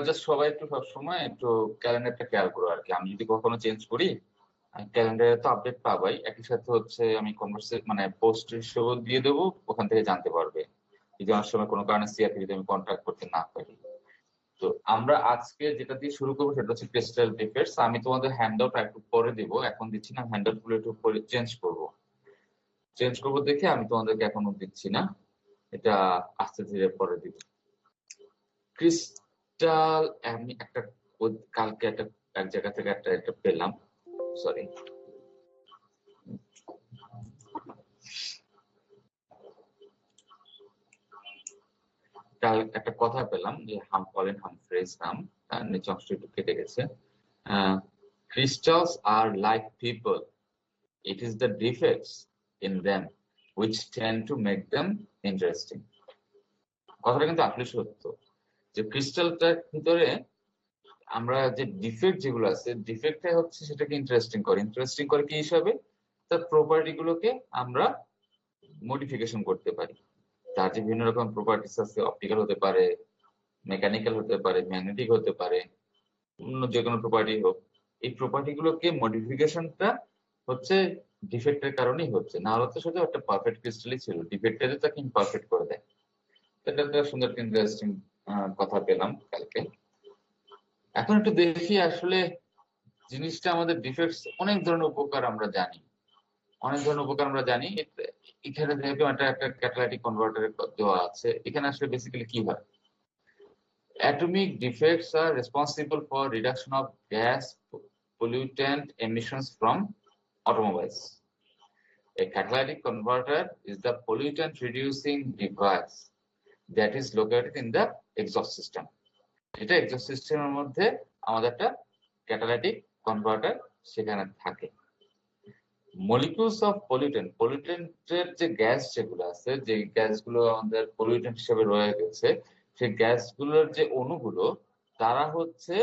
Just সবাই একটু সবসময় একটু ক্যালেন্ডারটা খেয়াল করো আর কি। আমি যদি কখনো চেঞ্জ করি ক্যালেন্ডারে তো আপডেট পাবাই, একই সাথে হচ্ছে আমি মানে পোস্ট হিসেবে দিয়ে দেবো, ওখান থেকে জানতে পারবে যদি অনেক সময় কোনো কারণে সিআরপি যদি আমি কন্ট্যাক্ট করতে না পারি। তো আমরা আজকে যেটা দিয়ে শুরু করবো সেটা হচ্ছে ক্রিস্টাল ডিফেক্টস। আমি তোমাদের হ্যান্ড আউট একটু পরে দিব, এখন দিচ্ছি না, হ্যান্ড আউট গুলো একটু পরে চেঞ্জ করবো দেখে আমি তোমাদেরকে এখনো দিচ্ছি না, এটা আস্তে ধীরে পরে দিব। ক্রিস্টাল আমি একটা কালকে একটা এক জায়গা থেকে একটা পেলাম, সরি, কাল একটা কথা পেলাম যে কলিন হামফ্রেজ নাম, নিচে অংশ একটু কেটে গেছে। Crystals are like people, it is the defects in them which tend to make them interesting. কথাটা কিন্তু আসলে সত্য যে ক্রিস্টালটার ভিতরে আমরা যে ডিফেক্ট যেগুলো আছে, ডিফেক্টটাই হচ্ছে সেটাকে ইন্টারেস্টিং করে কি হিসাবে, তার প্রপার্টি গুলোকে আমরা মডিফিকেশন করতে পারি। তার যে বিভিন্ন রকম প্রপার্টিস আছে, অপটিক্যাল হতে পারে, মেকানিক্যাল হতে পারে, ম্যাগনেটিক হতে পারে, অন্য যে কোনো প্রপার্টি হোক, এই প্রপার্টি গুলোকে মডিফিকেশনটা হচ্ছে ডিফেক্টের কারণেই হচ্ছে, না হলে তো শুধু একটা পারফেক্ট ক্রিস্টালই ছিল, ডিফেক্টে তাকে ইমপারফেক্ট করে দেয়। এটা একটা সুন্দর ইন্টারেস্টিং কথা পেলাম কালকে। এখন একটু দেখি আসলে জিনিসটা আমাদের ডিফেক্টস অনেক ধরনের উপকার আমরা জানি, এখানে যেহেতু একটা ক্যাটালাইটিক কনভার্টার দেওয়া আছে, এখানে আসলে বেসিক্যালি কি হয়, atomic defects are responsible for reduction of gas pollutant emissions from automobiles. A catalytic converter is the pollutant reducing device that is located in the exhaust system. এটা এক্সস্ট সিস্টেমের মধ্যে আমাদের একটা ক্যাটালাইটিক কনভার্টার সেখানে থাকে। Molecules of পলিউটেন্টের যে gas যেগুলো আছে, যে গ্যাসগুলো আমাদের পলিউটেন্ট হিসেবে রয়ে গেছে, সেই গ্যাসগুলোর যে অণুগুলো, তারা হচ্ছে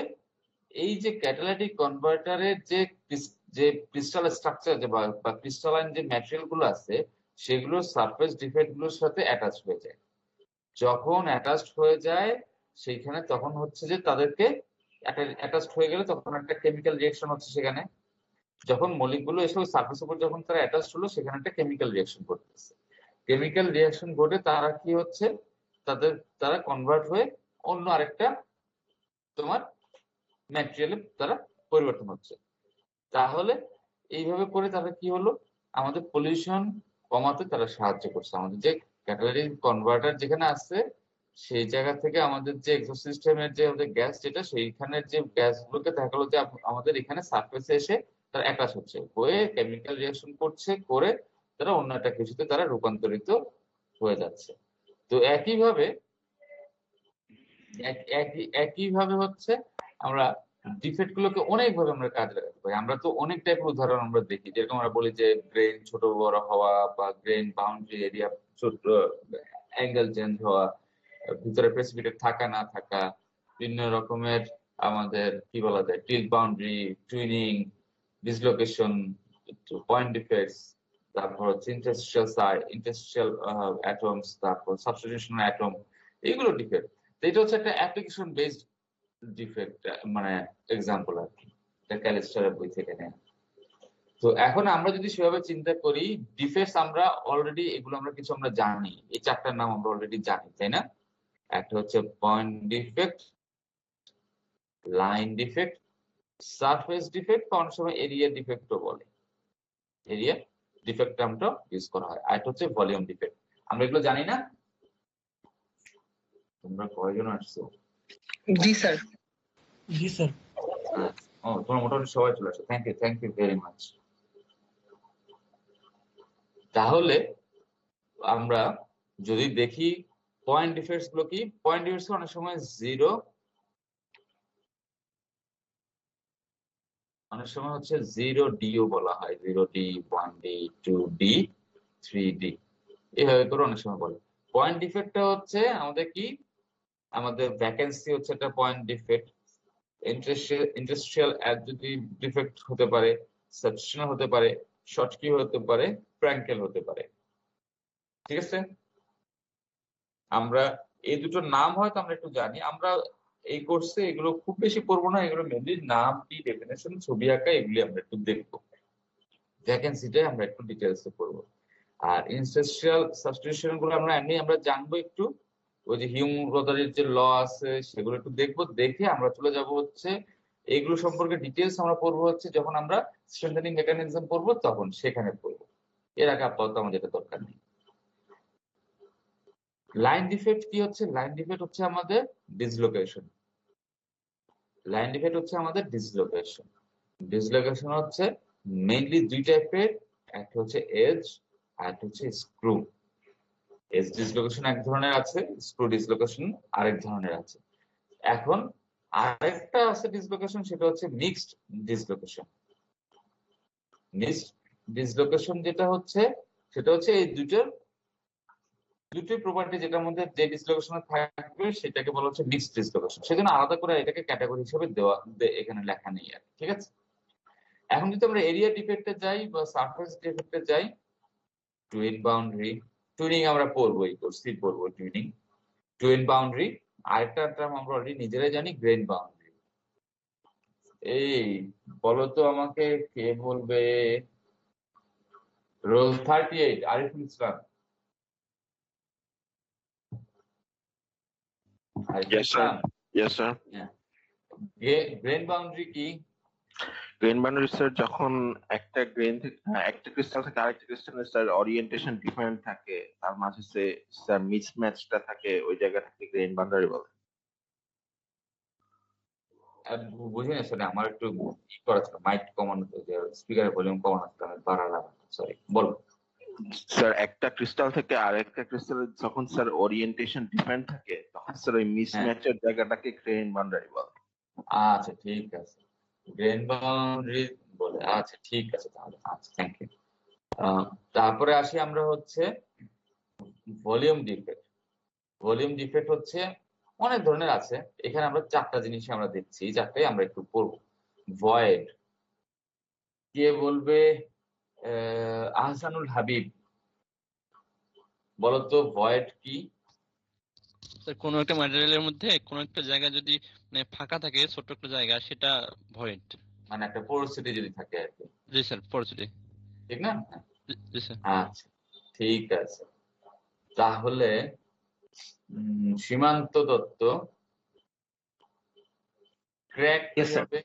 এই যে ক্যাটালাইটিক কনভার্টারের যে ক্রিস্টাল স্ট্রাকচার বা ক্রিস্টালাইন যে ম্যাটেরিয়াল গুলো আছে, সেগুলোর সারফেস ডিফেক্ট গুলোর সাথে অ্যাটাচ হয়ে যায়। যখন অ্যাটাচ হয়ে যায় সেইখানে, তখন হচ্ছে যে তাদেরকে অ্যাটাচ হয়ে গেলে তখন একটা কেমিক্যাল রিঅ্যাকশন হচ্ছে সেখানে। যখন মলিকগুলো এসে সারফেস উপর যখন তারা অ্যাটাচ হলো, সেখানে একটা কেমিক্যাল রিঅ্যাকশন ঘটতেছে। কেমিক্যাল রিঅ্যাকশন ঘটে তারা কি হচ্ছে, তারা কনভার্ট হয়ে অন্য আরেকটা তোমার ম্যাটেরিয়ালে তারা পরিবর্তন হচ্ছে। তাহলে এইভাবে করে তারা কি হলো, আমাদের পলিউশন কমাতে তারা সাহায্য করছে। আমাদের যে ক্যাটালাইটিক কনভার্টার যেখানে আছে, সেই জায়গা থেকে আমাদের যে এক্সস্ট সিস্টেমের যে আমাদের গ্যাস, যেটা সেইখানের যে গ্যাসগুলোকে দেখা গেলো যে আমাদের এখানে সারফেসে এসে তারা অ্যাটাচ হয়ে কেমিক্যাল রিঅ্যাকশন করে তারা অন্য একটা কিছুতে তারা রূপান্তরিত হয়ে যাচ্ছে। তো একইভাবে হচ্ছে আমরা ডিফেক্ট গুলোকে অনেক ভাবে আমরা কাজে লাগাতে পারি। আমরা তো অনেক টাইপের উদাহরণ আমরা দেখি, যেরকম আমরা বলি যে গ্রেন ছোট বড় হওয়া, বা গ্রেন বাউন্ডারি এরিয়া ছোট অ্যাঙ্গেল চেঞ্জ হওয়া, ভিতরে প্রেসিপিটেট থাকা না থাকা, বিভিন্ন রকমের আমাদের কি বলা যায় tilt boundary, twinning, dislocation, point defects, তারপর হচ্ছে ইন্টারস্টিশিয়াল অ্যাটমস, তারপর সাবস্টিটিউশনাল অ্যাটম, এইগুলো ডিফেক্ট। এটা হচ্ছে একটা অ্যাপ্লিকেশন বেসড ডিফেক্ট, মানে এক্সাম্পল আর কি, এটা ক্যালিস্টারের বই থেকে নেয়। তো এখন আমরা যদি সেভাবে চিন্তা করি, ডিফেক্টস আমরা অলরেডি এগুলো আমরা কিছু আমরা জানি, এই চারটার নাম আমরা অলরেডি জানি, তাই না? একটা হচ্ছে point defect, line defect, surface defect, অনেক সময় এরিয়া ডিফেক্টও বলে, এরিয়া ডিফেক্ট টার্মটা ইউজ করা হয়। আর একটা হচ্ছে ভলিউম ডিফেক্ট। আমরা এগুলো জানি না? তোমরা কয়জন আসছো? জি স্যার। ও, তোমরা মোটামুটি সবাই চলে আসো, থ্যাংক ইউ ভেরি মাচ। তাহলে আমরা যদি দেখি পয়েন্ট ডিফেক্টস গুলো কি, পয়েন্ট ডিফেক্টস অনেক সময় জিরো, অনেক সময় হচ্ছে 0D-ও বলা হয়, 0D, 1D, 2D, 3D, এইভাবে করে অনেক সময় বলে। পয়েন্ট ডিফেক্টটা হচ্ছে আমাদের কি, আমাদের ভ্যাকেন্সি হচ্ছে একটা পয়েন্ট ডিফেক্ট। ইন্ডাস্ট্রিয়াল যদি ডিফেক্ট হতে পারে, সাবস্টিটিউশনাল হতে পারে, শর্টকি হতে পারে, ফ্র্যাঙ্কেল হতে পারে। ঠিক আছে, আমরা এই দুটো নাম হয়তো আমরা একটু জানি। আমরা এই কোর্সে এগুলো খুব বেশি পড়বো না, এগুলো মেনলি নাম কি, ডেফিনেশন, ছবি আঁকা, এগুলি আমরা একটু দেখবো। ভ্যাকেন্সিটাই আমরা একটু ডিটেলসে পড়বো। আর ইন্ডাস্ট্রিয়াল সাবস্টিটিউশন গুলো আমরা জানবো একটু, ওই যে হিউম রোদারির যে ল আছে সেগুলো একটু দেখবো, দেখে আমরা চলে যাব হচ্ছে এগুলো সম্পর্কে ডিটেলস আমরা পড়বো হচ্ছে যখন আমরা স্ট্রেংথেনিং মেকানিজম পড়বো তখন সেখানে পড়বো। এর আগে আপাতত আমাদের এটা দরকার নেই। লাইন ডিফেক্ট কি হচ্ছে? লাইন ডিফেক্ট হচ্ছে আমাদের ডিসলোকেশন। লাইন ডিফেক্ট হচ্ছে আমাদের ডিসলোকেশন। ডিসলোকেশন হচ্ছে মেইনলি দুই টাইপের, একটা হচ্ছে এজ আর একটা হচ্ছে স্ক্রু। এজ ডিসলোকেশন এক ধরনের আছে, স্ক্রু ডিসলোকেশন আরেক ধরনের আছে। এখন আরেকটা আছে ডিসলোকেশন, সেটা হচ্ছে মিক্সড ডিসলোকেশন। মিক্সড ডিসলোকেশন যেটা হচ্ছে সেটা হচ্ছে এই দুটোই প্রপার্টি যেটার মধ্যে যে ডিসলোকেশন থাকবে সেটাকে বলা হচ্ছে মিক্সড ডিসলোকেশন। সেজন্য আলাদা করে এটাকে ক্যাটাগরি হিসেবে এখানে লেখা নেই আর, ঠিক আছে। এখন যদি আমরা এরিয়া ডিফেক্টে যাই বা সারফেস ডিফেক্টে যাই, টুইন বাউন্ডারি, টুইনিং আমরা পড়বো, এই কোর্সে পড়বো টুইনিং, টুইন বাউন্ডারি। আরেকটা টার্ম আমরা অলরেডি নিজেরাই জানি, গ্রেন বাউন্ডারি। এই বলো তো আমাকে, কে বলবে? Roll 38, Ariful Islam. Ariful Yes, sir. Islam, Yes, sir. Grain boundary কি? গ্রেন বাউন্ডারি স্যার যখন একটা গ্রেন থেকে একটা ক্রিস্টাল থেকে আরেকটা ক্রিস্টালের স্যার ওরিয়েন্টেশন ডিফারেন্ট থাকে, তার মাঝে স্যার মিসম্যাচটা থাকে, ওই জায়গাটাকে গ্রেন বাউন্ডারি বলে। বুঝিনি আসলে, আমার একটু ই করা ছিল, মাইক কমানো, স্পিকারের ভলিউম কমানো ছিল, আমি বাড়ালাম। সরি, বলো। স্যার একটা ক্রিস্টাল থেকে আরেকটা ক্রিস্টালের যখন স্যার ওরিয়েন্টেশন ডিফারেন্ট থাকে, তখন স্যার ওই হ্যাঁ, মিসম্যাচের জায়গাটাকে গ্রেন বাউন্ডারি বলে। আচ্ছা ঠিক আছে, গ্রেন বাউন্ডারি বলে। আচ্ছা ঠিক আছে তাহলে, আচ্ছা থ্যাংক ইউ। তারপরে আসি আমরা হচ্ছে ভলিউম ডিফেক্ট। ভলিউম ডিফেক্ট হচ্ছে অনেক ধরনের আছে, এখানে আমরা চারটা জিনিস আমরা দেখছি, এই চারটাই আমরা একটু পড়বো। ভয়েড, কে বলবে? আহসানুল হাবিব, বলতো ভয়েড কি? স্যার কোনো একটা ম্যাটেরিয়ালের মধ্যে কোনো একটা জায়গা যদি মানে ফাঁকা থাকে, ছোট্ট একটা জায়গা, সেটা ভয়েড। মানে একটা পোরোসিটি যদি থাকে আর কি, জি স্যার, পরিচিতি। ঠিক না? জি স্যার। আচ্ছা ঠিক আছে, তাহলে সীমান্ত দত্ত, ক্র্যাক কি Yes, sir. হবে?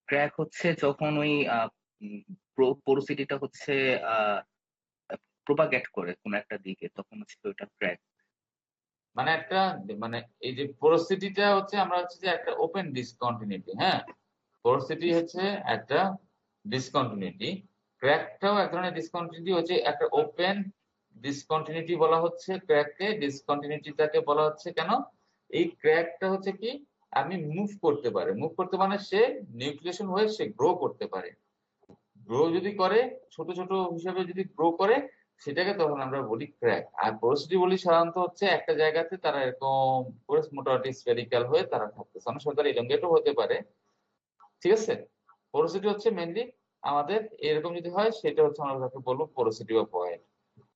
ক্র্যাক হচ্ছে যখন ওই পোরোসিটিটা হচ্ছে প্রোপাগেট করে কোন একটা দিকে, তখন হচ্ছে ওইটা ক্র্যাক। মানে একটা, মানে এই যে পোরোসিটিটা হচ্ছে আমরা হচ্ছে যে একটা ওপেন ডিসকন্টিনিউটি, হ্যাঁ, পোরোসিটি হচ্ছে একটা ডিসকন্টিনিউটি, ক্র্যাকটাও এক ধরনের ডিসকন্টিনিউটি, হচ্ছে একটা ওপেন ডিসকন্টিনিউটি বলা হচ্ছে ক্র্যাককে। ডিসকন্টিনিউটিটাকে বলা হচ্ছে কেন? এই ক্র্যাকটা হচ্ছে কি, আমি মুভ করতে পারে, মুভ করতে মানে সে নিউক্লিয়েশন হয়ে সে গ্রো করতে পারে। গ্রো যদি করে, ছোট ছোট হিসাবে যদি গ্রো করে, সেটাকে তখন আমরা বলি ক্র্যাক। আর পোরোসিটি বলি সাধারণত হচ্ছে একটা জায়গাতে তারা এরকম করে মোটামুটি স্ফেরিক্যাল হয়ে তারা থাকতেছে, অনেক সময় তারা এলঙ্গেটও হতে পারে, ঠিক আছে। পোরোসিটি হচ্ছে মেনলি আমাদের এরকম যদি হয়, সেটা হচ্ছে আমরা তাকে বলবো পোরোসিটি বা ভয়েড।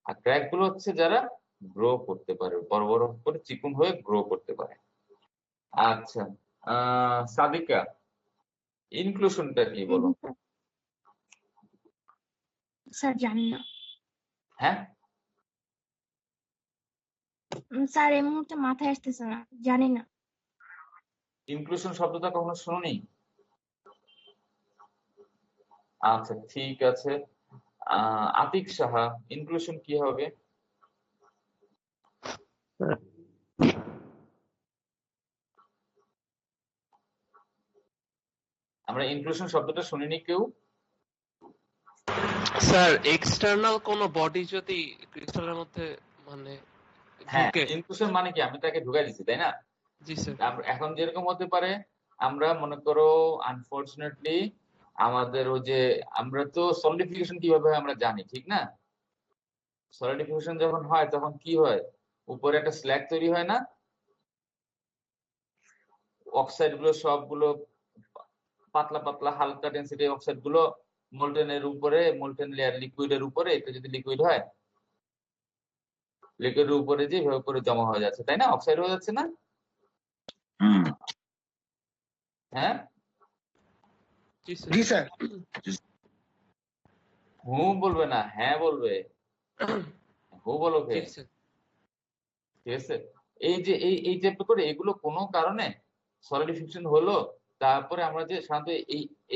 আর ক্র্যাক গুলো হচ্ছে যারা গ্রো করতে পারে, বড় বড় করে চিকুন হয়ে গ্রো করতে পারে। আচ্ছা, সাদিকা, ইনক্লুশনটা কি বলো? স্যার জানি না হ্যাঁ, স্যার, এই মুহূর্তে মাথায় আসতেছে না, জানি না। ইনক্লুশন শব্দটা কখনো শুনুনি? আচ্ছা ঠিক আছে, আতিক সাহা, ইনক্লুশন কি হবে? আমরা ইনক্লুশন শব্দটা শুনিনি কেউ? স্যার এক্সটার্নাল কোন বডি যদি ক্রিস্টালের মধ্যে মানে হ্যাঁ, ঢুকে। ইনক্লুশন মানে কি, আমি তাকে ঢুকাই দিচ্ছি, তাই না? জি স্যার। এখন যেরকম হতে পারে, আমরা মনে করো আনফরচুনেটলি আমাদের ওই যে, আমরা তো সলিডিফিকেশন কিভাবে হয় আমরা জানি, ঠিক না? সলিডিফিকেশন যখন হয় তখন কি হয়, উপরে একটা স্ল্যাগ তৈরি হয় না, অক্সাইড গুলো সবগুলো পাতলা পাতলা হালকা ডেন্সিটি অক্সাইড গুলো মোল্টেনের উপরে, মোল্টেন লেয়ার লিকুইডের উপরে, এটা যদি লিকুইড হয়, লিকুইডের উপরে যে এভাবে করে জমা হয়ে যাচ্ছে, তাই না? অক্সাইড হয়ে যাচ্ছে না? হ্যাঁ জি স্যার। জি স্যার। হুম বলবে না, হ্যাঁ বলবে। হু বলো কে? জি স্যার। ঠিক আছে, এই যে এই টাইপের করে এগুলো কোনো কারণে সলিডিফিকেশন হলো, তারপরে আমরা যে সাধারণত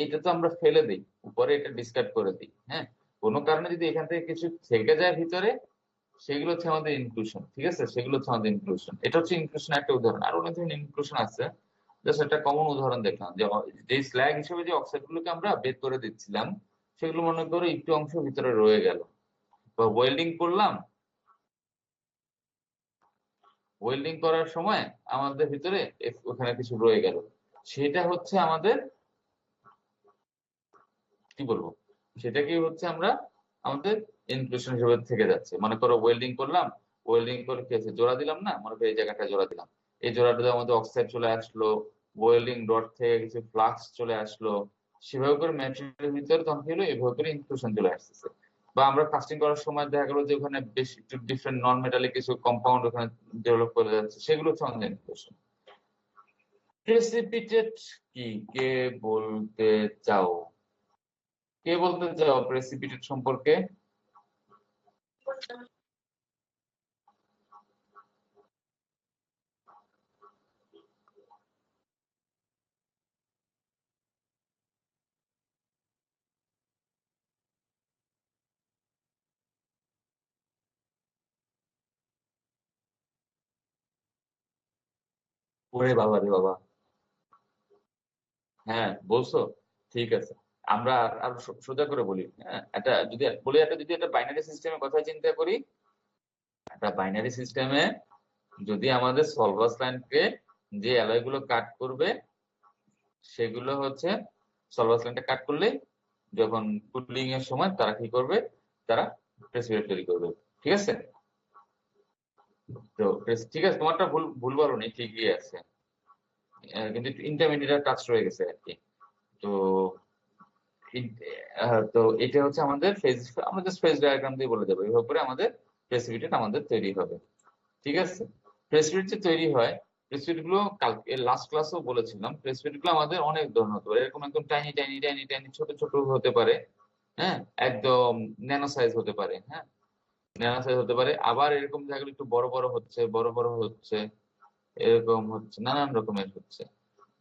এইটা তো আমরা ফেলে দিই, উপরে এটা ডিসকার্ড করে দিই। হ্যাঁ, কোনো কারণে যদি এখান থেকে কিছু থেকে যায় ভিতরে, সেগুলো হচ্ছে আমাদের ইনক্লুশন। ঠিক আছে, সেগুলো হচ্ছে আমাদের ইনক্লুশন। এটা হচ্ছে ইনক্লুশন একটা উদাহরণ। আর অনেক ধরনের ইনক্লুশন আছে, জাস্ট একটা কমন উদাহরণ দেখলাম যে স্ল্যাগ হিসেবে যে অক্সাইড গুলোকে আমরা বের করে দিচ্ছিলাম, সেগুলো মনে করো একটু অংশ ভিতরে রয়ে গেল, বা ওয়েল্ডিং করলাম, ওয়েল্ডিং করার সময় আমাদের ভিতরে ওখানে কিছু রয়ে গেল, সেটা হচ্ছে আমাদের কি বলবো, সেটা কি হচ্ছে আমরা আমাদের ইনক্লুশন হিসেবে থেকে যাচ্ছে। মনে করো ওয়েল্ডিং করলাম, ওয়েল্ডিং করে কি আছে, জোড়া দিলাম না, মনে করো এই জায়গাটা জোড়া দিলাম, এই জোড়াটাতে আমাদের অক্সাইড চলে আসলো, ওয়েল্ডিং রড থেকে কিছু ফ্লাক্স চলে আসলো, সেভাবে করে ম্যাটেরিয়ালের ভিতরে তখন কি হলো, এভাবে করে ইনক্লুশন চলে আসতেছে। বা আমরা কাস্টিং করার সময় দেখা গেলো যে ওখানে বেশ একটু ডিফারেন্ট নন মেটালিক কিছু কম্পাউন্ড ওখানে ডেভেলপ করে যাচ্ছে, সেগুলো হচ্ছে আমাদের ইনক্লুশন। প্রেসিপিটেট কি, কে বলতে চাও? কে বলতে চাও প্রেসিপিটেট সম্পর্কে? ওরে বাবা রে বাবা, হ্যাঁ বলছো, ঠিক আছে। আমরা আর সোজা করে বলি, হ্যাঁ এটা যদি বলি, একটা যদি একটা বাইনারি সিস্টেমের কথা চিন্তা করি, একটা বাইনারি সিস্টেমে যদি আমাদের সলভাস লাইনকে যে অ্যালয় গুলো কাট করবে, সেগুলো হচ্ছে সলভাস লাইনটা কাট করলে যখন কুলিং এর সময় তারা কি করবে, তারা প্রেসিপিটেট তৈরি করবে। ঠিক আছে, তো ঠিক আছে, তোমারটা ভুল ভুল বলনি, ঠিকই আছে, কিন্তু ইন্টারমিডিয়েট টাচ রয়ে গেছে আর কি। তো তো এটা হচ্ছে আমাদের ফেজ, আমরা জাস্ট ফেজ ডায়াগ্রাম দিয়ে বলে দেবো, এভাবে করে আমাদের প্রেসিপিটেট আমাদের তৈরি হবে। ঠিক আছে, প্রেসিপিটেট যে তৈরি হয়, প্রেসিপিটেট গুলো কালকে লাস্ট ক্লাসেও বলেছিলাম, প্রেসিপিটেট গুলো আমাদের অনেক ধরনের হতে পারে। এরকম একদম টাইনি টাইনি টাইনি টাইনি ছোট ছোট হতে পারে, হ্যাঁ একদম ন্যানো সাইজ হতে পারে, হ্যাঁ ন্যানো সাইজ হতে পারে। আবার এরকম দেখা গেলো একটু বড় বড় হচ্ছে, বড় বড় হচ্ছে, এরকম হচ্ছে, নানান রকমের হচ্ছে।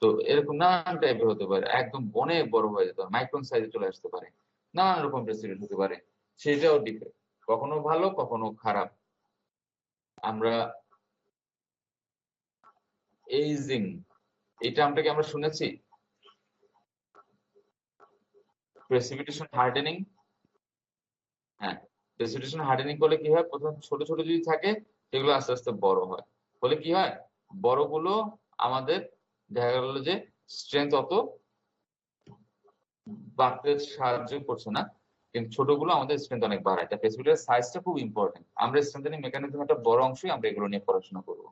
তো এরকম নানান টাইপের হতে পারে, একদম অনেক বড় হয়ে যেতে পারে, মাইক্রন সাইজে চলে আসতে পারে, নানান রকম প্রেসিডেন্ট হতে পারে, সেটাও ডিফারেন্ট, কখনো ভালো কখনো খারাপ। আমরা এইজিং, এই টার্মটাকে আমরা শুনেছি, প্রেসিপিটেশন হার্ডেনিং। হ্যাঁ, প্রেসিপিটেশন হার্ডেনিং করলে কি হয়, প্রথম ছোট ছোট যদি থাকে, সেগুলো আস্তে আস্তে বড় হয়, ফলে কি হয়, বড়গুলো আমাদের দেখা গেল যে স্ট্রেংথ অত বাড়তে সাহায্য করছে না, কিন্তু ছোটগুলো আমাদের স্ট্রেংথ অনেক বাড়ায়। তাই প্রেসিপিটেটের সাইজটা খুব ইম্পর্টেন্ট। আমরা স্ট্রেংথেনিং মেকানিজম একটা বড় অংশই আমরা এগুলো নিয়ে পড়াশোনা করব।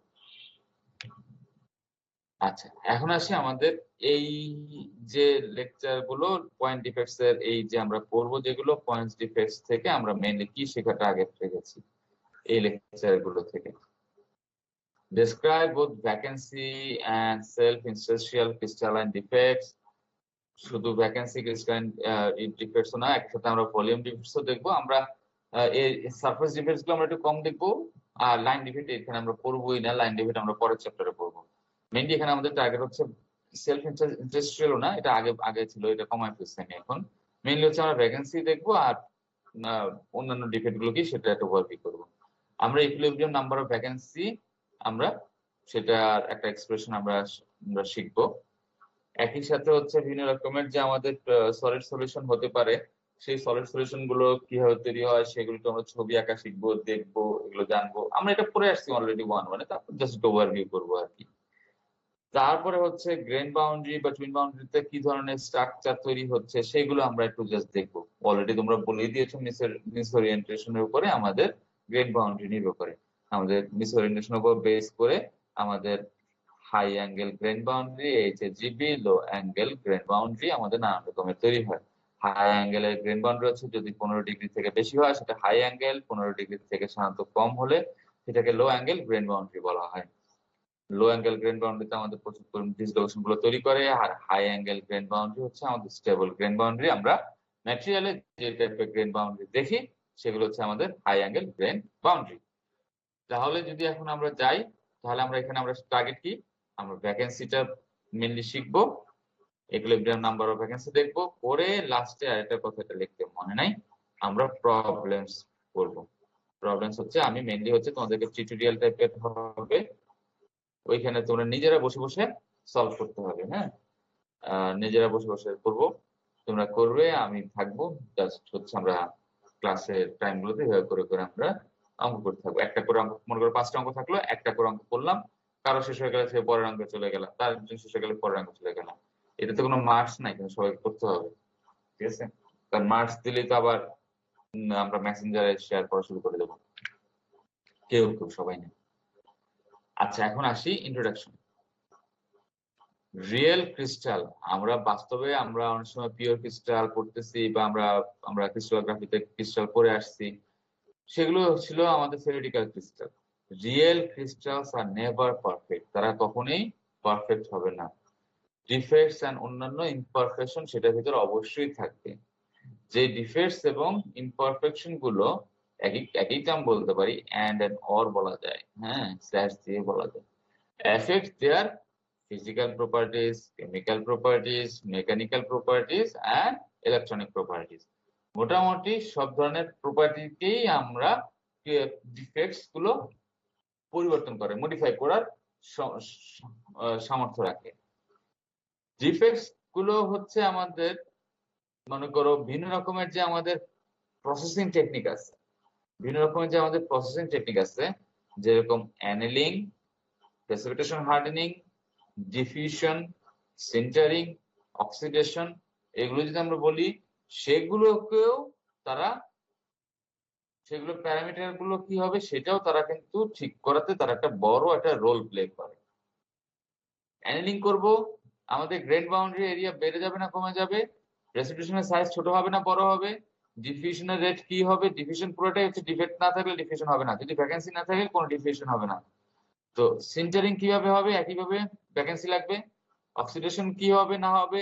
আচ্ছা, এখন আসি আমাদের এই যে লেকচার গুলো পয়েন্ট ডিফেক্টস এর, এই যে আমরা পড়বো যেগুলো পয়েন্ট ডিফেক্টস থেকে আমরা মেইনলি কি শেখাটা আগে রেখেছি এই লেকচার গুলো থেকে। Describe both vacancy and self-interstitial crystalline defects. শুধু ভ্যাকেন্সি ক্রিস্টালাইন ডিফেক্টস না, একসাথে আমরা ভলিউম ডিফেক্টসও দেখবো। আমরা এই সারফেস ডিফেক্টস গুলো আমরা একটু কম দেখবো, আর লাইন ডিফেক্ট এখানে আমরা পড়বোই না, লাইন ডিফেক্ট আমরা পরের চ্যাপ্টারে পড়বো। মেইনলি এখানে আমাদের টার্গেট হচ্ছে সেলফ ইন্টারেস্ট্রিয়াল না, এটা আগে আগে ছিল, এটা কমায় ফেলছি আমি এখন। মেইনলি হচ্ছে আমরা ভ্যাকেন্সি দেখবো, আর অন্যান্য ডিফেক্ট গুলো কি সেটা একটা ওভারভিউ করবো। আমরা ইকুইলিব্রিয়াম নাম্বার অফ ভ্যাকেন্সি, আমরা সেটার একটা এক্সপ্রেশন আমরা শিখবো। একই সাথে হচ্ছে বিভিন্ন রকমের যে আমাদের সলিড সলিউশন হতে পারে, সেই সলিড সলিউশন গুলো কিভাবে তৈরি হয় সেগুলোকে আমরা ছবি আঁকা শিখবো, দেখবো, এগুলো জানবো। আমরা এটা পড়ে আসছি অলরেডি 1-1 তারপর জাস্ট ওভারভিউ করবো আর কি। তারপরে হচ্ছে গ্রেন বাউন্ডারি বা টুইন বাউন্ডারিতে কি ধরনের স্ট্রাকচার তৈরি হচ্ছে সেগুলো আমরা একটু জাস্ট দেখবো। অলরেডি তোমরা বলেই দিয়েছো মিসওরিয়েন্টেশনের উপরে আমাদের গ্রেন বাউন্ডারি নির্ভর করে, আমাদের মিসওরিয়েন্টেশনের উপর বেস করে আমাদের high angle grain boundary, HGB, low angle grain boundary আমাদের নানান রকমের তৈরি হয়। হাই অ্যাঙ্গেলের গ্রেন বাউন্ডারি হচ্ছে যদি 15 ডিগ্রি থেকে বেশি হয় সেটা হাই অ্যাঙ্গেল, 15 ডিগ্রি থেকে সাধারণত কম হলে সেটাকে লো অ্যাঙ্গেল গ্রেন বাউন্ডারি বলা হয়। লো অ্যাঙ্গেল গ্রেন বাউন্ডারিতে আমাদের প্রচুর পরিমাণ ডিসলোকেশন গুলো তৈরি করে, আর হাই অ্যাঙ্গেল গ্রেন বাউন্ডারি হচ্ছে আমাদের স্টেবল গ্রেন বাউন্ডারি। আমরা ম্যাটেরিয়ালে যে টাইপের গ্রেন বাউন্ডারি দেখি সেগুলো হচ্ছে আমাদের হাই অ্যাঙ্গেল গ্রেন বাউন্ডারি। তাহলে যদি এখন আমরা যাই, তাহলে আমরা এখানে আমরা টার্গেট কি, আমরা ভ্যাকেন্সিটা মেনলি শিখবো, ইকুইলিব্রিয়াম নাম্বার অফ ভ্যাকেন্সি দেখবো, করে লাস্টে আরেকটা কথাটা লিখতে মনে নাই, আমরা প্রবলেমস করবো। প্রবলেমস হচ্ছে আমি মেনলি হচ্ছে তোমাদেরকে টিউটোরিয়াল টাইপের হবে, ওইখানে তোমরা নিজেরা বসে বসে সলভ করতে হবে। হ্যাঁ, নিজেরা বসে বসে করবো, তোমরা করবে, আমি থাকবো, জাস্ট হচ্ছে আমরা ক্লাসের টাইম গুলোতে করে করে আমরা অঙ্ক করতে থাকবো। একটা করে অঙ্ক, মনে করো 5টা অঙ্ক থাকলো, একটা করে অঙ্ক করলাম, কারো শেষ হয়ে গেলে সে পরের অঙ্কে চলে গেলাম, তার শেষ হয়ে গেলে পরের অঙ্কে চলে গেলাম। এটাতে কোনো মার্কস নাই, কিন্তু সবাইকে করতে হবে, ঠিক আছে? কারণ মার্কস দিলেই তো আবার আমরা মেসেঞ্জারে শেয়ার করা শুরু করে দেবো, কেউ কেউ, সবাই না। আচ্ছা, এখন আসি ইন্ট্রোডাকশন। রিয়েল ক্রিস্টাল, আমরা বাস্তবে আমরা অনেক সময় পিওর ক্রিস্টাল পড়তেছি, বা আমরা ক্রিস্টালোগ্রাফিতে ক্রিস্টাল পড়ে আসছি, সেগুলো ছিল আমাদের থিওরিটিক্যাল ক্রিস্টাল। রিয়েল ক্রিস্টালস আর নেভার পারফেক্ট, তারা কখনোই পারফেক্ট হবে না। ডিফেক্টস এন্ড অন্যান্য ইমপারফেকশন সেটার ভিতরে অবশ্যই থাকবে। যে ডিফেক্টস এবং ইমপারফেকশন গুলো একই টার্ম বলতে পারি, এন্ড অর বলা যায়, হ্যাঁ, স্ল্যাশ দিয়ে বলা যায়, affect their physical properties, chemical properties, mechanical properties and electronic properties. মোটামুটি সব ধরনের প্রপার্টিকেই আমরা ডিফেক্টস গুলো পরিবর্তন করে, মডিফাই করার সামর্থ্য রাখে। ডিফেক্টস গুলো হচ্ছে আমাদের, মনে করো ভিন্ন রকমের যে আমাদের প্রসেসিং টেকনিক আছে, যেরকম annealing, precipitation hardening, diffusion, sintering, oxidation, এগুলো যদি আমরা বলি, সেগুলোকেও তারা, সেগুলো প্যারামিটার গুলো কি হবে সেটাও তারা কিন্তু ঠিক করাতে তারা একটা বড় একটা রোল প্লে করে। অ্যানেলিং করব, আমাদের গ্রেন বাউন্ডারি এরিয়া বেড়ে যাবে না কমে যাবে, প্রেসিপিটেশনের সাইজ ছোট হবে না বড় হবে, ডিফিউশনের রেট কি হবে, ডিফিউশন পুরোটাই হচ্ছে, ডিফেক্ট না থাকলে ডিফিউশন হবে না, যদি ভ্যাকেন্সি না থাকে কোনো ডিফিউশন হবে না। তো সিন্টারিং কিভাবে হবে, একইভাবে ভ্যাকেন্সি লাগবে। অক্সিডেশন কি হবে না হবে,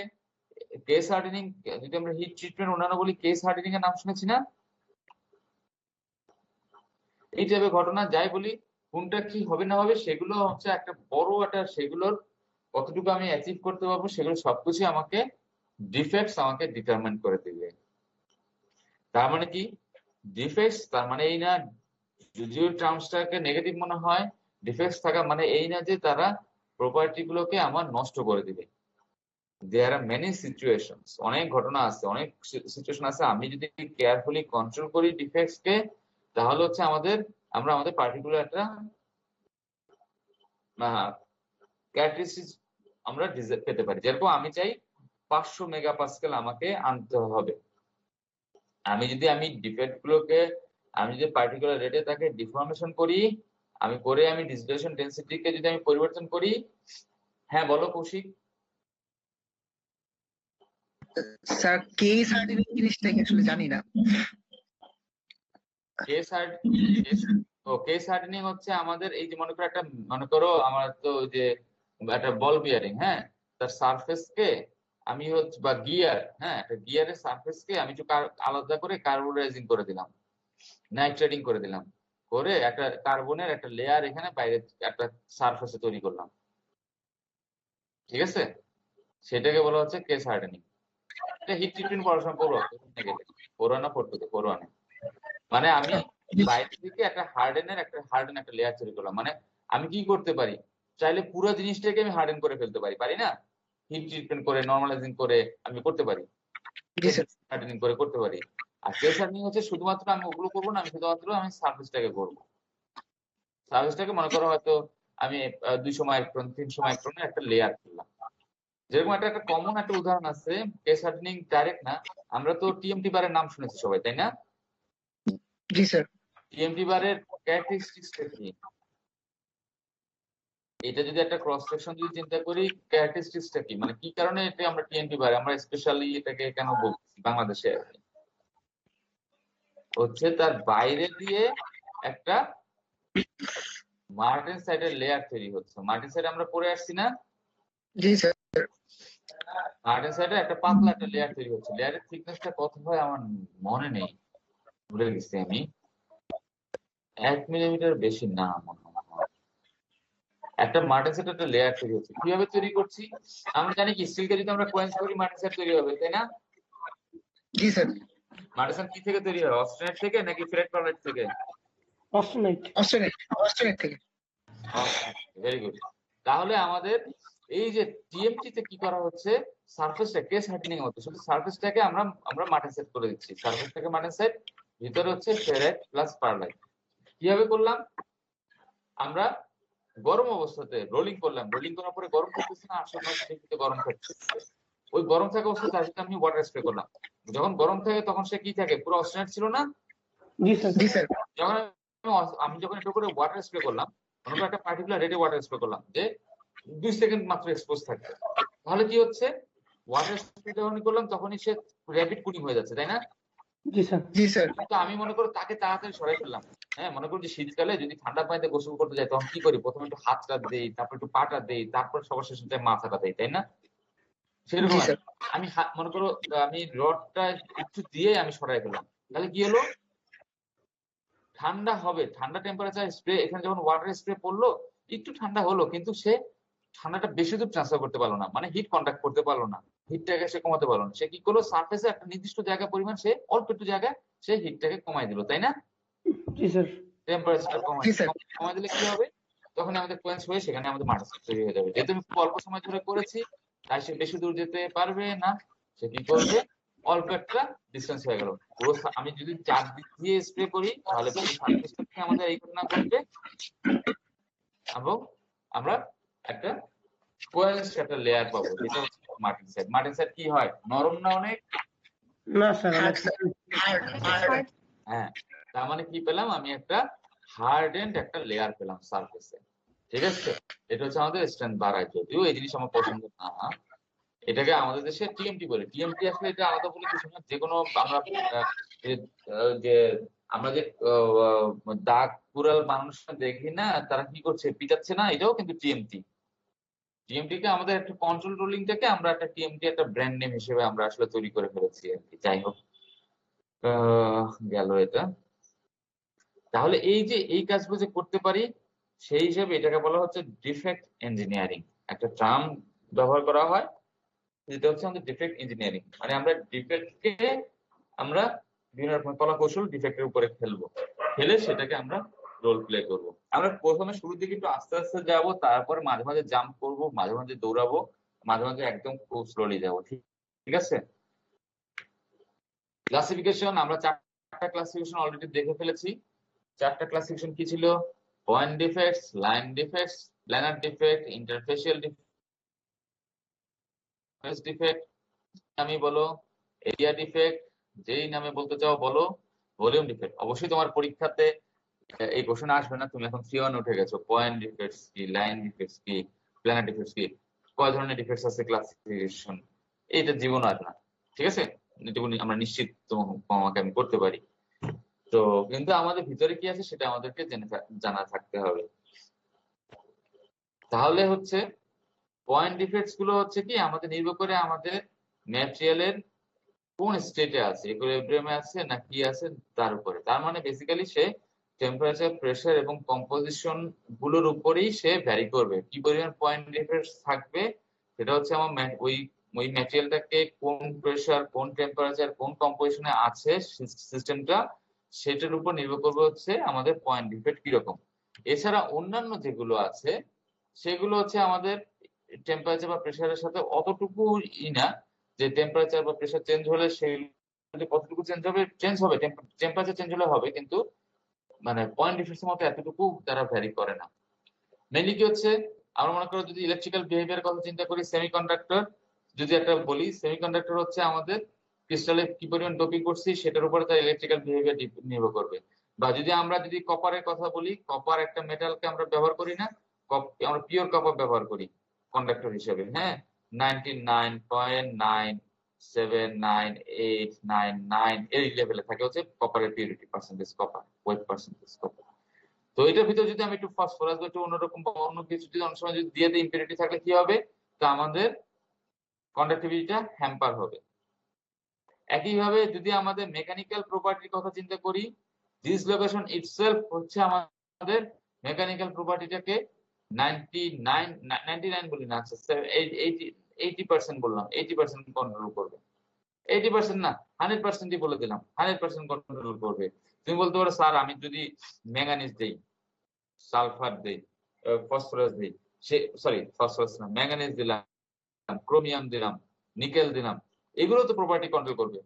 কেস হার্ডেনিং, যদি আমরা হিট ট্রিটমেন্ট অন্যান্য বলি, কেস হার্ডেনিং এর নাম শুনেছি না? এই টাইপের ঘটনা যাই বলি, কোনটা কি হবে না হবে সেগুলো হচ্ছে একটা বড় একটা, সেগুলোর কতটুকু আমি অ্যাচিভ করতে পারবো সেগুলো সবকিছু আমাকে ডিফেক্টস আমাকে ডিটারমাইন করে দিবে। তার মানে কি ডিফেক্টস, তার মানে এই না, যদিও টার্মসটাকে নেগেটিভ মনে হয়, ডিফেক্টস থাকা মানে এই না যে তারা প্রপার্টি গুলোকে আমার নষ্ট করে দিবে। দেয়ার আর মেনি সিচুয়েশনস, অনেক ঘটনা আছে, অনেক সিচুয়েশন আছে, আমি যদি কেয়ারফুলি কন্ট্রোল করি ডিফেক্টস কে, তাহলে হচ্ছে আমরা আমাদের পার্টিকুলার একটা ক্যারেক্টারিস্টিক্স আমরা পেতে পারি। যেরকম আমি চাই 500 মেগাপাস্কেল আমাকে আনতে হবে, আমি যদি ডিফেক্ট গুলোকে আমি যদি পার্টিকুলার রেটে তাকে ডিফর্মেশন করি, আমি ডিসলেশন ডেনসিটিকে যদি আমি পরিবর্তন করি। হ্যাঁ বলো কৌশিক। স্যার কেস হার্ডেনিং জিনিসটা কি আসলে জানি না। কেস হার্ডেনিং হচ্ছে আমাদের এই যে মনে করো আমার তো যে একটা বল বিয়ারিং, হ্যাঁ, তার সারফেস কে আমি হচ্ছে, বা গিয়ার, হ্যাঁ, একটা গিয়ারের সারফেস কে আমি একটু আলাদা করে কার্বোনাইজিং করে দিলাম, নাইট্রেটিং করে দিলাম, করে একটা কার্বনের একটা লেয়ার এখানে বাইরে একটা সারফেসে তৈরি করলাম, ঠিক আছে? সেটাকে বলা হচ্ছে কেস হার্ডেনিং। এটা হিট ট্রিটমেন্ট পড়াশোনা করো, পড়ুয়া না, মানে আমি বাইরে থেকে একটা হার্ডেন একটা লেয়ার তৈরি করলাম। মানে আমি কি করতে পারি, চাইলে পুরো জিনিসটাকে আমি হার্ডেন করে ফেলতে পারি না? হিট ট্রিটমেন্ট করে, নর্মালাইজিং করে আমি করতে পারি, হার্ডেনিং করে করতে পারি। আর কেস হার্ডেনিং হচ্ছে শুধুমাত্র আমি ওগুলো করবো না, আমি শুধুমাত্র সার্ফেসটাকে করবো। সার্ফেসটাকে মনে করো হয়তো আমি 200 মাইক্রন 300 মাইক্রনের একটা লেয়ার করলাম। যেরকম একটা কমন একটা উদাহরণ আছে, কেস হার্ডেনিং ডাইরেক্ট না, আমরা তো টিএমটি বারের নাম শুনেছি সবাই, তাই না? জি স্যার। টিএমটি বারের ক্যারেক্টারিস্টিক্সটা কি? এটা যদি একটা ক্রস সেকশন যদি চিন্তা করি, ক্যারেক্টারিস্টিক্সটা কি, মানে কি কারণে এটা আমরা টিএমটি বারে আমরা স্পেশালি এটাকে কেন বলছি বাংলাদেশে, হচ্ছে তার বাইরে দিয়ে একটা মার্টেনসাইটের লেয়ার তৈরি হচ্ছে। মার্টেনসাইট আমরা পড়ে আসছি না? জি স্যার। মার্টেনসাইটের একটা পাতলা একটা লেয়ার তৈরি হচ্ছে। লেয়ারের থিকনেসটা কত হয় আমার মনে নেই, ভুলে গেছি আমি। 1 মিলিমিটার বেশি না মনে হয়। একটা মার্টেনসাইট একটা লেয়ার তৈরি হচ্ছে। কিভাবে তৈরি করছি? আমরা জানি কি স্টিলকে যদি আমরা কোয়েন্স করি মার্টেনসাইট তৈরি হবে, তাই না? জি স্যার। মার্টেনসাইট কি থেকে তৈরি হয়? অস্টেনেট থেকে নাকি ফেরেট পারলাইট থেকে? অস্ট্রেলিয়া থেকে। Very good. তাহলে আমাদের এই যে টিএমটি তে কি করা হচ্ছে, সারফেসটা কেস হার্ডেনিং হচ্ছে, শুধু সারফেসটাকে আমরা মার্টেনসাইট করে দিচ্ছি। সারফেসটাকে মার্টেনসাইট, ভিতরে হচ্ছে ফেরেট প্লাস পারলাইট। কিভাবে করলাম? আমরা গরম অবস্থাতে রোলিং করলাম। রোলিং করার পরে গরম থাকতেছে না, 800-900 ডিগ্রিতে গরম থাকছে। ওই গরম থাকা অবস্থায় তার সাথে আমি ওয়াটার স্প্রে করলাম। যখন গরম থাকে তখন সে কি থাকে, পুরো অস্টেনেট ছিল না? জি স্যার। যখন আমি যখন একটু করে ওয়াটার স্প্রে করলাম, মনে করো একটা পার্টিকুলার রেটে ওয়াটার স্প্রে করলাম, যে 2 সেকেন্ড মাত্র এক্সপোজ থাকবে, তাহলে কি হচ্ছে, ওয়াটার স্প্রে যখনই করলাম তখনই সে র্যাপিড কুলিং হয়ে যাচ্ছে, তাই না? জি স্যার। কিন্তু আমি মনে করো তাকে তাড়াতাড়ি সরাই ফেললাম। হ্যাঁ, মনে করো যে শীতকালে যদি ঠান্ডা পানিতে গোসল করতে যাই তখন কি করি, প্রথমে একটু হাতটা দেই, তারপর একটু পাটা দেই, তারপর সবার শেষে মাথাটা দেই, তাই না? সেরকম আমি মনে করো আমি রডটা একটু দিয়ে আমি সরাই ফেললাম, তাহলে কি হলো, ঠান্ডা হবে, ঠান্ডা টেম্পারেচার স্প্রে, এখানে যখন ওয়াটার স্প্রে পড়লো একটু ঠান্ডা হলো, কিন্তু সে ঠান্ডাটা বেশি দূর ট্রান্সফার করতে পারলো না, মানে হিট কন্ট্যাক্ট করতে পারলো না, হিটটাকে সে কমাতে পারলো না। সে কি করলো, সারফেসে একটা নির্দিষ্ট জায়গা পরিমাণ সে অল্প একটু জায়গায় সে হিটটাকে কমাই দিল, তাই না? টেম্পারেচারটা কমাই দিলে কি হবে, তখন আমাদের কোয়েন্স হয়ে সেখানে আমাদের মার্টেনসাইট তৈরি হয়ে যাবে। যেহেতু আমি খুব অল্প সময় ধরে করেছি, তাই সে বেশি দূর যেতে পারবে না। সে কি করবে, অল্প একটা ডিস্টেন্স হয়ে গেল। পুরো আমি যদি 4 দিক দিয়ে স্প্রে করি তাহলে পুরো সারফেসটা থেকে আমাদের এই ঘটনা ঘটবে, এবং আমরা একটা কোয়েন্স একটা লেয়ার পাবো, যেটা হচ্ছে মার্টেনসাইট। মার্টেনসাইট কি হয়, নরম না অনেক? হ্যাঁ, তার মানে কি পেলাম, আমি একটা হার্ডেন্ড একটা লেয়ার পেলাম সারফেসে। ঠিক আছে, এটা হচ্ছে আমাদের স্ট্রেংথ বাড়ায়। যদিও এই জিনিস আমার পছন্দ না, এটাকে আমাদের দেশে টিএমটি বলে। টিএমটি আসলে এটা আলাদা বলে কিছু না, যে কোনো আমরা যে আমরা যে দাগ কুড়াল মানুষ দেখি না, তারা কি করছে, পিটাচ্ছে না, এটাও কিন্তু টিএমটি। টিএমটি কে আমাদের একটা কন্ট্রোল রোলিংটাকে আমরা একটা টিএমটি একটা ব্র্যান্ড নেম হিসেবে আমরা আসলে তৈরি করে ফেলেছি আর কি। যাই হোক, গেল এটা। তাহলে এই যে এই কাজগুলো যে করতে পারি, সেই হিসেবে এটাকে বলা হচ্ছে ডিফেক্ট ইঞ্জিনিয়ারিং। একটা টার্ম ব্যবহার করা হয়, যেটা হচ্ছে আমাদের ডিফেক্ট ইঞ্জিনিয়ারিং। মানে আমরা ডিফেক্টকে আমরা বিভিন্ন রকম কলা কৌশল ডিফেক্টের উপরে ফেলে সেটাকে আমরা রোল প্লে করবো। আমরা প্রথমে শুরুর দিকে একটু আস্তে আস্তে যাবো, তারপরে মাঝে মাঝে জাম্প করবো, মাঝে মাঝে দৌড়াবো, মাঝে মাঝে একদম খুব স্লোলি যাবো। ঠিক আছে? ক্লাসিফিকেশন, আমরা 4টা ক্লাসিফিকেশন অলরেডি দেখে ফেলেছি। 4টা ক্লাসিফিকেশন কি ছিল? Point defects, line defects, planar defect, interfacial defect নামে বলো, এরিয়া ডিফেক্ট যেই নামে বলতে চাও বলো, ভলিউম ডিফেক্ট। অবশ্যই তোমার পরীক্ষাতে এই কোশ্চেন আসবে না, তুমি এখন 3-1 উঠে গেছো। পয়েন্ট ডিফেক্টস কি, লাইন ডিফেক্টস কি, প্ল্যানার ডিফেক্টস কি, কয় ধরনের ডিফেক্টস আছে ক্লাসিফিকেশন, এইটা জীবন আসবে না। ঠিক আছে, এটুকু আমরা নিশ্চিত তোমাকে আমি করতে পারি। তো কিন্তু আমাদের ভিতরে কি আছে সেটা আমাদেরকে জানা থাকতে হবে। তাহলে হচ্ছে পয়েন্ট ডিফেক্টস গুলো হচ্ছে কি, আমাদের নির্ভর করে আমাদের ম্যাটেরিয়ালের কোন স্টেটে আছে, ইকুইলিব্রিয়ামে আছে না কি আছে তার উপরে। তার মানে বেসিক্যালি সে টেম্পারেচার, প্রেসার এবং কম্পোজিশন গুলোর উপরেই সে ভ্যারি করবে। কি পরিমাণ পয়েন্ট ডিফারেন্স থাকবে সেটা হচ্ছে আমার ওই ম্যাটেরিয়ালটাকে কোন প্রেসার, কোন টেম্পারেচার, কোন কম্পোজিশনে আছে সিস্টেমটা, সেটার উপর নির্ভর করবে হচ্ছে আমাদের পয়েন্ট ডিফেক্ট কিরকম। এছাড়া অন্যান্য যেগুলো আছে সেগুলো হচ্ছে আমাদের টেম্পারেচার বা প্রেসারের সাথে অতটুকু না, যে টেম্পারেচার বা প্রেসার চেঞ্জ হলে সেগুলো কতটুকু চেঞ্জ হবে, টেম্পারেচার চেঞ্জ হলে হবে, কিন্তু মানে পয়েন্ট ডিফারেন্সের মতো এতটুকু তারা ভ্যারি করে না। মেইনলি কি হচ্ছে, আমরা মনে করো যদি ইলেকট্রিক্যাল বিহেভিয়ার কথা চিন্তা করি, সেমিকন্ডাক্টর যদি একটা বলি, সেমিকন্ডাক্টর হচ্ছে আমাদের ক্রিস্টালে কি পরিমাণ ডোপিং করছি সেটার উপরে তার ইলেকট্রিক্যাল বিহেভিয়ার নির্ভর করবে। বা যদি কপারের কথা বলি, কপার একটা মেটালকে আমরা ব্যবহার করি না, আমরা পিওর কপার ব্যবহার করি কন্ডাক্টর হিসেবে। হ্যাঁ, 99.979899 এই লেভেলে থাকে হচ্ছে কপারের purity percentage, copper weight percentage copper. তো এটার ভিতরে যদি আমি একটু ফসফরাস বা একটু অন্যরকম বা অন্য কিছু যদি অনেক সময় যদি দিয়ে দিই ইম্পিউরিটি থাকলে কি হবে, তো আমাদের কন্ডাক্টিভিটিটা হ্যাম্পার হবে। একইভাবে যদি আমাদের মেকানিক্যাল প্রপার্টির কথা চিন্তা করি, ডিসলোকেশন ইটসেলফ হচ্ছে আমাদের মেকানিক্যাল প্রপার্টিটাকে 99 বলি না, আচ্ছা 80% বললাম, 80% কন্ট্রোল করবে। 80% না, 100%ই বলে দিলাম, 100% কন্ট্রোল করবে। তুমি বলতে পারো স্যার আমি যদি ম্যাঙ্গানিজ দেই, সালফার দেই, ফসফরাস দেই, ফসফরাস না, ম্যাঙ্গানিজ দিলাম, ক্রোমিয়াম দিলাম, নিকেল দিলাম, এগুলো তো প্রপার্টি কন্ট্রোল করবে।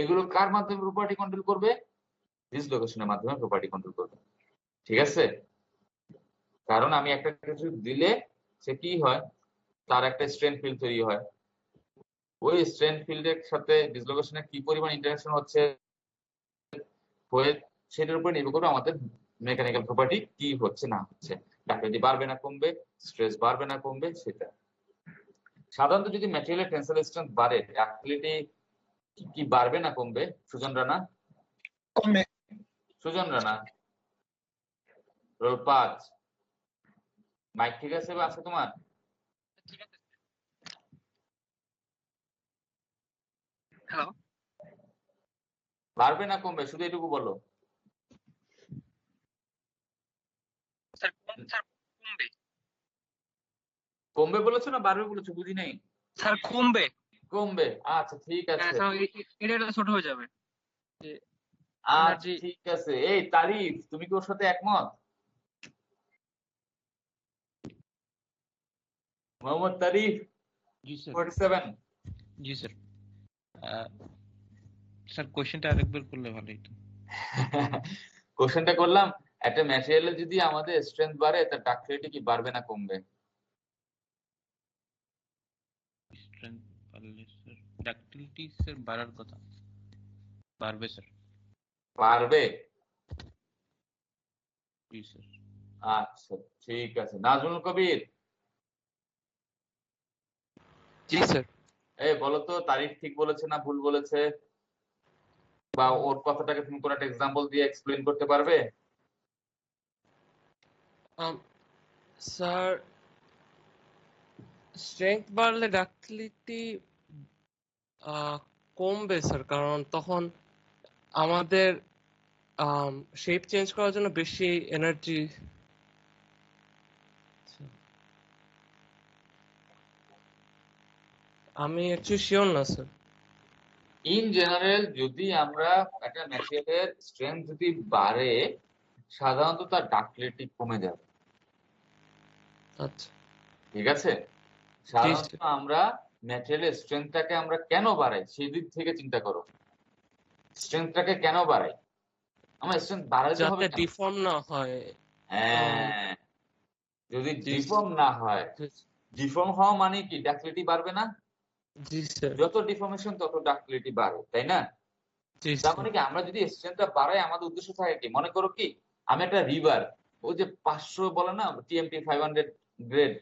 এগুলো কার মাধ্যমে প্রপার্টি কন্ট্রোল করবে? ডিসলোকেশনের মাধ্যমে প্রপার্টি কন্ট্রোল করবে। ঠিক আছে, কারণ আমি একটা কিছু দিলে সে কি হয়, তার একটা স্ট্রেন্থ ফিল্ড তৈরি হয়। ওই স্ট্রেন্থ ফিল্ডের সাথে ডিসলোকেশনের কি পরিমাণ ইন্টারাকশন হচ্ছে হয়ে সেটার উপর নির্ভর করবে আমাদের মেকানিক্যাল প্রপার্টি কি হচ্ছে না হচ্ছে, ডাক্টিলিটি বাড়বে না কমবে, স্ট্রেস বাড়বে না কমবে। সেটা সাধারণত যদি ম্যাটেরিয়ালের টেনসাইল স্ট্রেংথ বাড়ে, ডাক্টিলিটি কি বাড়বে না কমবে? সুজন রানা, কমবে। সুজন রানা, রোল 5, মাইক ঠিক আছে বা আছে তোমার? হ্যালো বাড়বে না কমবে শুধু এটুকু বলো। স্যার, স্যার কমবে। কমবে বলেছো না বাড়বে বলেছো? বুঝি নাই। স্যার কমবে। কমবে, আচ্ছা ঠিক হ্যাঁ আছে। স্যার, এটা ছোট হয়ে যাবে। আচ্ছা এনার্জি। ঠিক আছে। এই তারিফ, তুমি কি ওর সাথে একমত? মোহাম্মদ তারিফ, জি স্যার। 47। জি স্যার। স্যার কোশ্চেনটা আরেকবার করলে ভালো হতো। কোশ্চেনটা করলাম, একটা ম্যাটেরিয়ালে যদি আমাদের স্ট্রেংথ বাড়ে তার ডাক্টিলিটি কি বাড়বে না কমবে? স্ট্রেংথ বাড়লে স্যার ডাক্টিলিটি স্যার বাড়ার কথা। বাড়বে স্যার। বাড়বে। জি স্যার। আচ্ছা ঠিক আছে। নাজমুল কবির, জি স্যার। এই বলো তো তারিফ ঠিক বলেছে না ভুল বলেছে, বা ওর কথাটাকে তুমি কোনো একটা এক্সাম্পল দিয়ে এক্সপ্লেইন করতে পারবে? স্যার স্ট্রেংথ বাড়লে ডাক্টিলিটি কমবে স্যার, কারণ তখন আমাদের শেপ চেঞ্জ করার জন্য বেশি এনার্জি। আমি অ্যাকচুয়ালি শিওর না স্যার। ইন জেনারেল যদি আমরা একটা ম্যাটেরিয়ালের স্ট্রেংথ যদি বাড়ে, সাধারণত তার ডাক্টিলিটি কমে যাবে। আচ্ছা ঠিক আছে, সাধারণত আমরা ম্যাটেরিয়ালের স্ট্রেংথটাকে আমরা কেন বাড়াই সেই দিক থেকে চিন্তা করো। স্ট্রেংথটাকে কেন বাড়াই? আমার স্ট্রেংথ বাড়াইতে হবে যাতে ডিফর্ম না হয়। হ্যাঁ, যদি ডিফর্ম না হয়, ডিফর্ম হওয়া মানে কি ডাক্টিলিটি বাড়বে না? জি স্যার। যত ডিফর্মেশন তত ডাক্টিলিটি বাড়ে, তাই না? তার মানে কি আমরা যদি স্ট্রেংথটা বাড়াই, আমাদের উদ্দেশ্য থাকে কি, মনে করো কি আমি একটা রিভার, ওই যে 500 বলে না টিএমটি 500 গ্রেড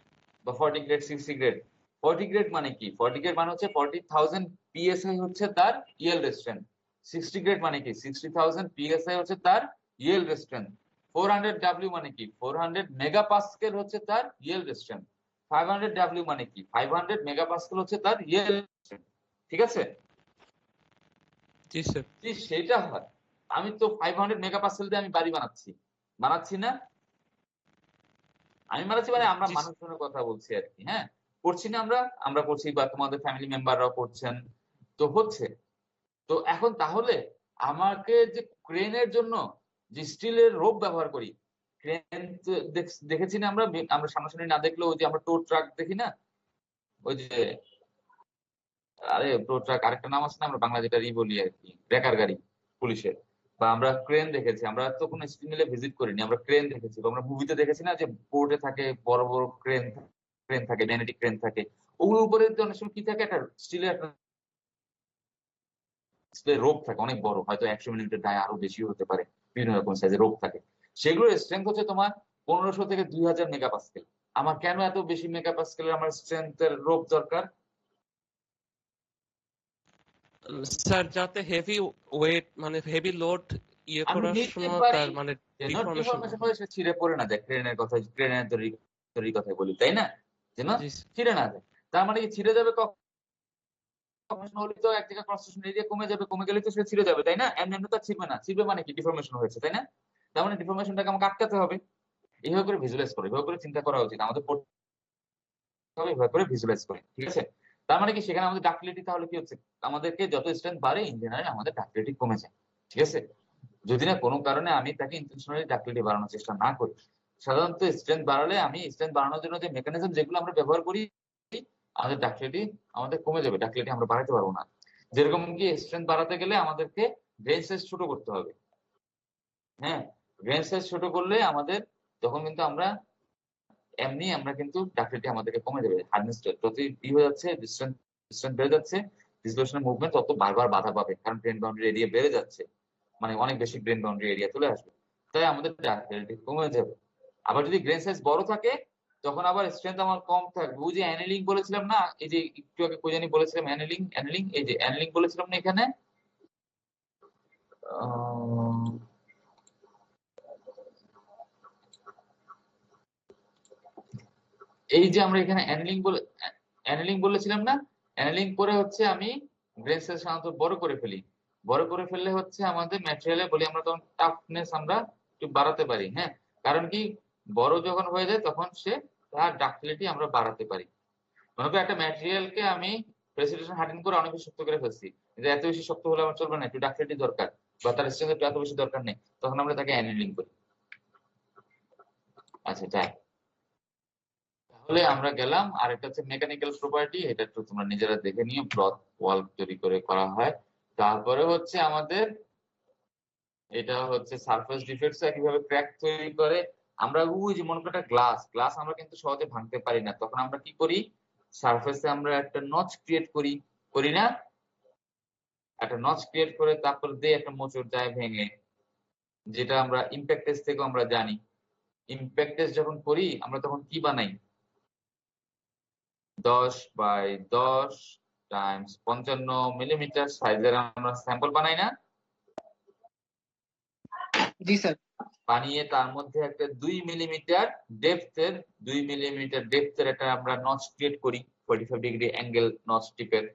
বা 40 গ্রেড 60 গ্রেড। 40 গ্রেড মানে কি? 40 গ্রেড মানে হচ্ছে 40,000 পিএসআই হচ্ছে তার ইয়েল্ড স্ট্রেংথ। 60 গ্রেড মানে কি? 60,000 পিএসআই হচ্ছে তার ইয়েল্ড স্ট্রেংথ। 400 ডাব্লিউ মানে কি? 400 মেগাপাস্কেল হচ্ছে তার ইয়েল্ড স্ট্রেংথ। 500 ডাব্লিউ মানে কি? 500 মেগাপাস্কেল হচ্ছে তার ইয়েল্ড স্ট্রেংথ। ঠিক আছে? জি স্যার। সেটা হয়। আমি তো 500 মেগাপাস্কেল দিয়ে আমি বাড়ি বানাচ্ছি না। আমি বানাচ্ছি মানে আমরা মানুষজনের কথা বলছি আর কি। হ্যাঁ, করছি না আমরা করছি, বা তোমাদের ফ্যামিলি মেম্বাররাও করছেন, তো হচ্ছে। তো এখন তাহলে আমাকে যে ক্রেনের জন্য যে স্টিলের রোপ ব্যবহার করি, ক্রেন দেখেছি না আমরা সামনাসামনি না দেখলেও ওই যে আমরা টো ট্রাক দেখি না, ওই যে আরে টো ট্রাক আরেকটা নাম আছে না, আমরা বাংলা যেটা বলি আর কি, ট্রেকার গাড়ি পুলিশের। বা আমরা ক্রেন দেখেছি, আমরা তো কোনো স্টিল মিলে ভিজিট করিনি, আমরা ক্রেন দেখেছি, বা আমরা মুভিতে দেখেছি না যে পোর্টে থাকে বড় বড় ক্রেন ক্রেন থাকে, ম্যাগনেটিক ক্রেন থাকে, ওগুলোর উপরে অনেক সময় কি থাকে, একটা স্টিলের একটা রোপ থাকে অনেক বড়, হয়তো 100 মিলিমিটার ডায়, আরো বেশিও হতে পারে, বিভিন্ন রকম সাইজের রোপ থাকে। সেগুলোর স্ট্রেংথ হচ্ছে তোমার 1500 থেকে 2000 মেগাপাস্কেল। আমার কেন এত বেশি মেগাপাস্কেলের আমার স্ট্রেংথের রোপ দরকার? স্যার যাতে হেভি ওয়েট মানে হেভি লোড ইয়ে আমি করার নিতে সময় পারি তার মানে যেন ডিফরমেশন ডিফরমেশন হয়ে সে ছিঁড়ে পড়ে না যায়, ট্রেনের দড়ির কথা বলি, তাই না? যেন জি ছিঁড়ে না যায়। তার মানে কি ছিঁড়ে যাবে কখন? হলে তো এক জায়গায় ক্রস সেকশন এরিয়া কমে যাবে, কমে গেলে তো সে ছিঁড়ে যাবে, তাই না? এমনি এমনি তো ছিঁড়বে না, ছিঁড়বে মানে কি ডিফরমেশন হয়েছে, তাই না? তার মানে ডিফরমেশনটাকে আমাকে আটকাতে হবে। এইভাবে করে ভিজুয়ালাইজ করে, এইভাবে করে চিন্তা করা উচিত আমাদের, হবে এভাবে করে ভিজুয়ালাইজ করে, ঠিক আছে? তার মানে কি সেখানে আমাদের ডাক্টিলিটি তাহলে কি হচ্ছে, আমাদেরকে যত স্ট্রেংথ বাড়ে ইন জেনারেল আমাদের ডাক্টিলিটি কমে যায়, ঠিক আছে? যদি না কোনো কারণে আমি তাকে ইন্টেনশনালি ডাক্টিলিটি বাড়ানোর চেষ্টা না করি। সাধারণত স্ট্রেংথ বাড়ালে আমি স্ট্রেংথ বাড়ানোর জন্য যে মেকানিজম যেগুলো আমরা ব্যবহার করি, আমাদের ডাক্টিলিটি আমাদের কমে যাবে, ডাক্টিলিটি আমরা বাড়াতে পারবো না। যেরকম কি স্ট্রেংথ বাড়াতে গেলে আমাদেরকে গ্রেন সাইজ ছোট করতে হবে। হ্যাঁ, গ্রেন সাইজ ছোট করলে আমাদের তখন কিন্তু আমরা এমনি আমরা কিন্তু ডাক্টিলিটি আমাদেরকে কমে যাবে। হার্ডনেস যতই হয়ে যাচ্ছে, ডিসটেন্স বেড়ে যাচ্ছে, ডিসলোকেশনের মুভমেন্ট তত বারবার বাধা পাবে, কারণ গ্রেন বাউন্ডারি এরিয়া বেড়ে যাচ্ছে, মানে অনেক বেশি গ্রেন বাউন্ডারি এরিয়া চলে আসবে, তাই আমাদের ডাক্টিলিটি কমে যাবে। আবার যদি গ্রেন সাইজ বড় থাকে তখন আবার স্ট্রেংথ আমার কম থাকবে। ওই যে অ্যানেলিং বলেছিলাম না, এই যে একটু আগে কই জানি বলেছিলাম, অ্যানেলিং এই যে অ্যানেলিং বলেছিলাম না এখানে, এই যে আমরা এখানে অ্যানেলিং বলেছিলাম না, অ্যানেলিং করে হচ্ছে আমি গ্রেন সাইজ সাধারণত বড় করে ফেলি, বড় করে ফেললে হচ্ছে আমাদের ম্যাটেরিয়ালে বলি আমরা তখন টাফনেস আমরা একটু বাড়াতে পারি। হ্যাঁ, কারণ কি বড় যখন হয়ে যায় তখন সে তার ডাক্টিলিটি আমরা বাড়াতে পারি। মনে করি একটা ম্যাটেরিয়ালকে আমি প্রেসিডেন্ট হার্ডেন করে অনেক বেশি শক্ত করে ফেলছি, যে এত বেশি শক্ত হলে আমার চলবে না, একটু ডাক্টিলিটি দরকার বা তার স্ট্রেংথ এত বেশি দরকার নেই, তখন আমরা তাকে অ্যানেলিং করি। আচ্ছা যাই, তাহলে আমরা গেলাম। আর এটা হচ্ছে মেকানিক্যাল প্রপার্টি, এটা একটু তোমরা নিজেরা দেখে নিও, ব্লক ওয়াল তৈরি করে করা হয়। তারপরে হচ্ছে আমাদের এটা হচ্ছে সারফেস ডিফেক্টস, কিভাবে ক্র্যাক তৈরি করে। আমরা ওই যে মনে করো একটা গ্লাস আমরা কিন্তু সহজে ভাঙতে পারি না, তখন আমরা কি করি, সারফেসে আমরা একটা নচ ক্রিয়েট করি, করি না? একটা নচ ক্রিয়েট করে তারপর দিয়ে একটা মোচড় যায় ভেঙে, যেটা আমরা ইম্প্যাক্ট টেস্ট থেকে আমরা জানি। ইম্প্যাক্ট টেস্ট যখন করি আমরা তখন কি বানাই, 10x10 টাইমস 55 মিলিমিটার সাইজের আমরা স্যাম্পল বানাই না? জি স্যার। বানিয়ে তার মধ্যে একটা 2 মিলিমিটার ডেপথের একটা আমরা নচ ক্রিয়েট করি, 45 ডিগ্রি অ্যাঙ্গেল নচ টিপের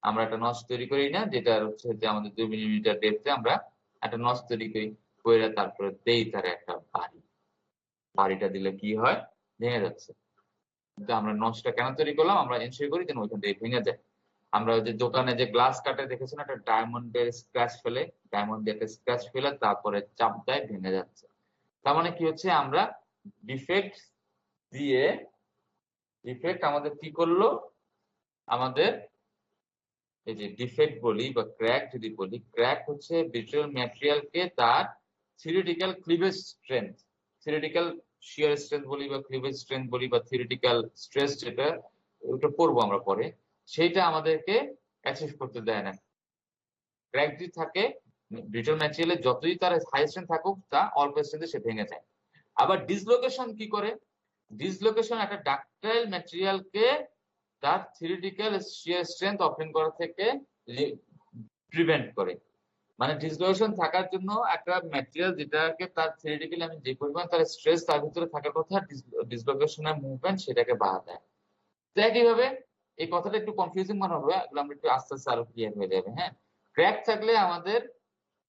আমরা একটা নচ তৈরি করি না, যেটা হচ্ছে যে আমাদের 2 মিলিমিটার ডেপথে আমরা একটা নচ তৈরি করি, করে তারপরে দেই তার একটা বাড়িটা দিলে কি হয়, ভেঙে যাচ্ছে। কিন্তু আমরা নচটা কেন তৈরি করলাম, আমরা এনশিওর করি যেন ওইখান থেকে ভেঙে যায়। আমরা ওই যে দোকানে যে গ্লাস কাটে দেখেছেন, একটা ডায়মন্ডের স্ক্র্যাচ ফেলে, ডায়মন্ড দিয়ে একটা স্ক্র্যাচ ফেলে তারপরে চাপ দেয়, ভেঙে যাচ্ছে। তার মানে কি হচ্ছে, আমরা ডিফেক্ট আমাদের কি করলো, আমাদের এই যে ডিফেক্ট বলি বা ক্র্যাক যদি বলি, ক্র্যাক হচ্ছে ভিজুয়াল ম্যাটেরিয়ালকে তার থিওরিটিক্যাল ক্লিভেজ স্ট্রেংথ, থিওরিটিক্যাল শিয়ার স্ট্রেংথ বলি বা ক্লিভেজ স্ট্রেংথ বলি বা থিওরিটিক্যাল স্ট্রেস, যেটা ওটা পড়বো আমরা পরে, সেইটা আমাদেরকে অ্যাচিভ করতে দেয় না। ক্র্যাক যদি থাকে ব্রিটল ম্যাটেরিয়ালে, যতই তার হাই স্ট্রেংথ থাকুক তা অল্প স্ট্রেংথে সে ভেঙে যায়। আবার ডিসলোকেশন কি করে, ডিসলোকেশন একটা ডাক্টাইল ম্যাটেরিয়ালকে তার থিওরিটিক্যাল শিয়ার স্ট্রেংথ অপেন করা থেকে প্রিভেন্ট করে। মানে ডিসলোকেশন থাকার জন্য একটা ম্যাটেরিয়াল যেটাকে তার থিওরিটিক্যালি আমি যে পরিমাণ তার স্ট্রেস তার ভিতরে থাকার কথা, ডিসলোকেশনের মুভমেন্ট সেটাকে বাধা দেয়। তো একইভাবে এই কথাটা একটু কনফিউজিং মনে হবে, এগুলো আমরা একটু আস্তে আস্তে আরো ক্লিয়ার হয়ে যাবে। হ্যাঁ, ক্র্যাক থাকলে আমাদের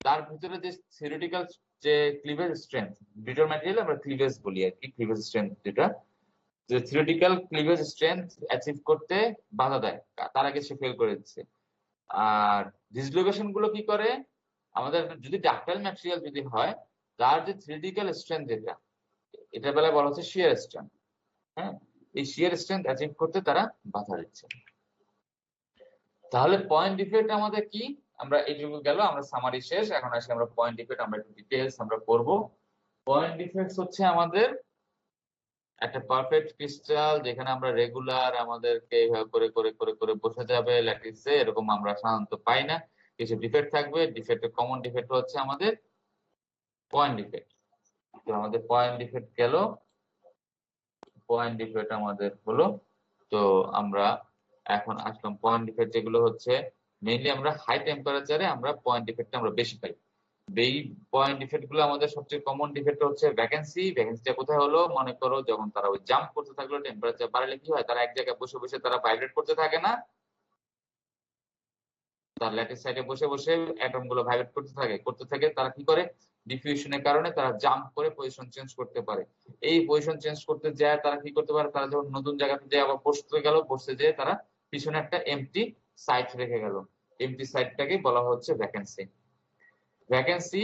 তার ভিতরে যে থিওরিটিক্যাল যে ক্লিভেজ স্ট্রেংথ, ব্রিটল ম্যাটেরিয়াল আমরা ক্লিভেজ বলি আর কি, ক্লিভেজ স্ট্রেংথ যেটা, যে থিওরিটিক্যাল ক্লিভেজ স্ট্রেংথ অ্যাচিভ করতে বাধা দেয়, তার আগে সে ফেল করে দিচ্ছে। আর ডিসলোকেশন গুলো কি করে, আমাদের যদি ডাক্টাইল ম্যাটেরিয়াল যদি হয়, তার যে থিওরিটিক্যাল স্ট্রেংথ যেটা, এটার বেলায় বলা হচ্ছে শিয়ার স্ট্রেংথ। হ্যাঁ, এই শিয়ার স্ট্রেংথ অ্যাচিভ করতে তারা বাধা দিচ্ছে। তাহলে পয়েন্ট ডিফেক্ট আমাদের কি, আমরা এইটুকু গেল, আমরা সামারি শেষ, এখন আসি আমরা পয়েন্ট ডিফেক্ট, আমরা একটু ডিটেইলস আমরা করব। পয়েন্ট ডিফেক্টস হচ্ছে আমাদের একটা পারফেক্ট ক্রিস্টাল যেখানে আমরা রেগুলার আমাদেরকে এইভাবে করে করে করে করে বসে যাবে ল্যাটিসে, এরকম আমরা সাধারণত পাই না, কিছু ডিফেক্ট থাকবে। ডিফেক্টের কমন ডিফেক্ট হচ্ছে আমাদের পয়েন্ট ডিফেক্ট। তো আমাদের পয়েন্ট ডিফেক্ট গেল, পয়েন্ট ডিফেক্ট আমাদের হলো। তো আমরা এখন আসলাম পয়েন্ট ডিফেক্ট, যেগুলো হচ্ছে মেইনলি আমরা হাই টেম্পারেচারে আমরা পয়েন্ট ডিফেক্ট আমরা বেশি পাই। এই পয়েন্ট ডিফেক্ট গুলো আমাদের সবচেয়ে কমন ডিফেক্ট হচ্ছে ভ্যাকেন্সি। ভ্যাকেন্সিটা কোথায় হলো, মনে করো যখন তারা ওই জাম্প করতে থাকলো, টেম্পারেচার বাড়লে কি হয়, তারা এক জায়গায় বসে বসে তারা ভাইব্রেট করতে থাকে না, তার ল্যাটিস সাইডে বসে বসে অ্যাটম গুলো ভাইব্রেট করতে থাকে তারা কি করে, ডিফিউশনের কারণে তারা জাম্প করে পজিশন চেঞ্জ করতে পারে। এই পজিশন চেঞ্জ করতে যায় তারা কি করতে পারে, তারা যখন নতুন জায়গাতে যায় আবার বসতে গেল, বসতে যেয়ে তারা পিছনে একটা এমটি সাইট রেখে গেল, এমটি সাইটটাকে বলা হচ্ছে ভ্যাকেন্সি। ভ্যাকেন্সি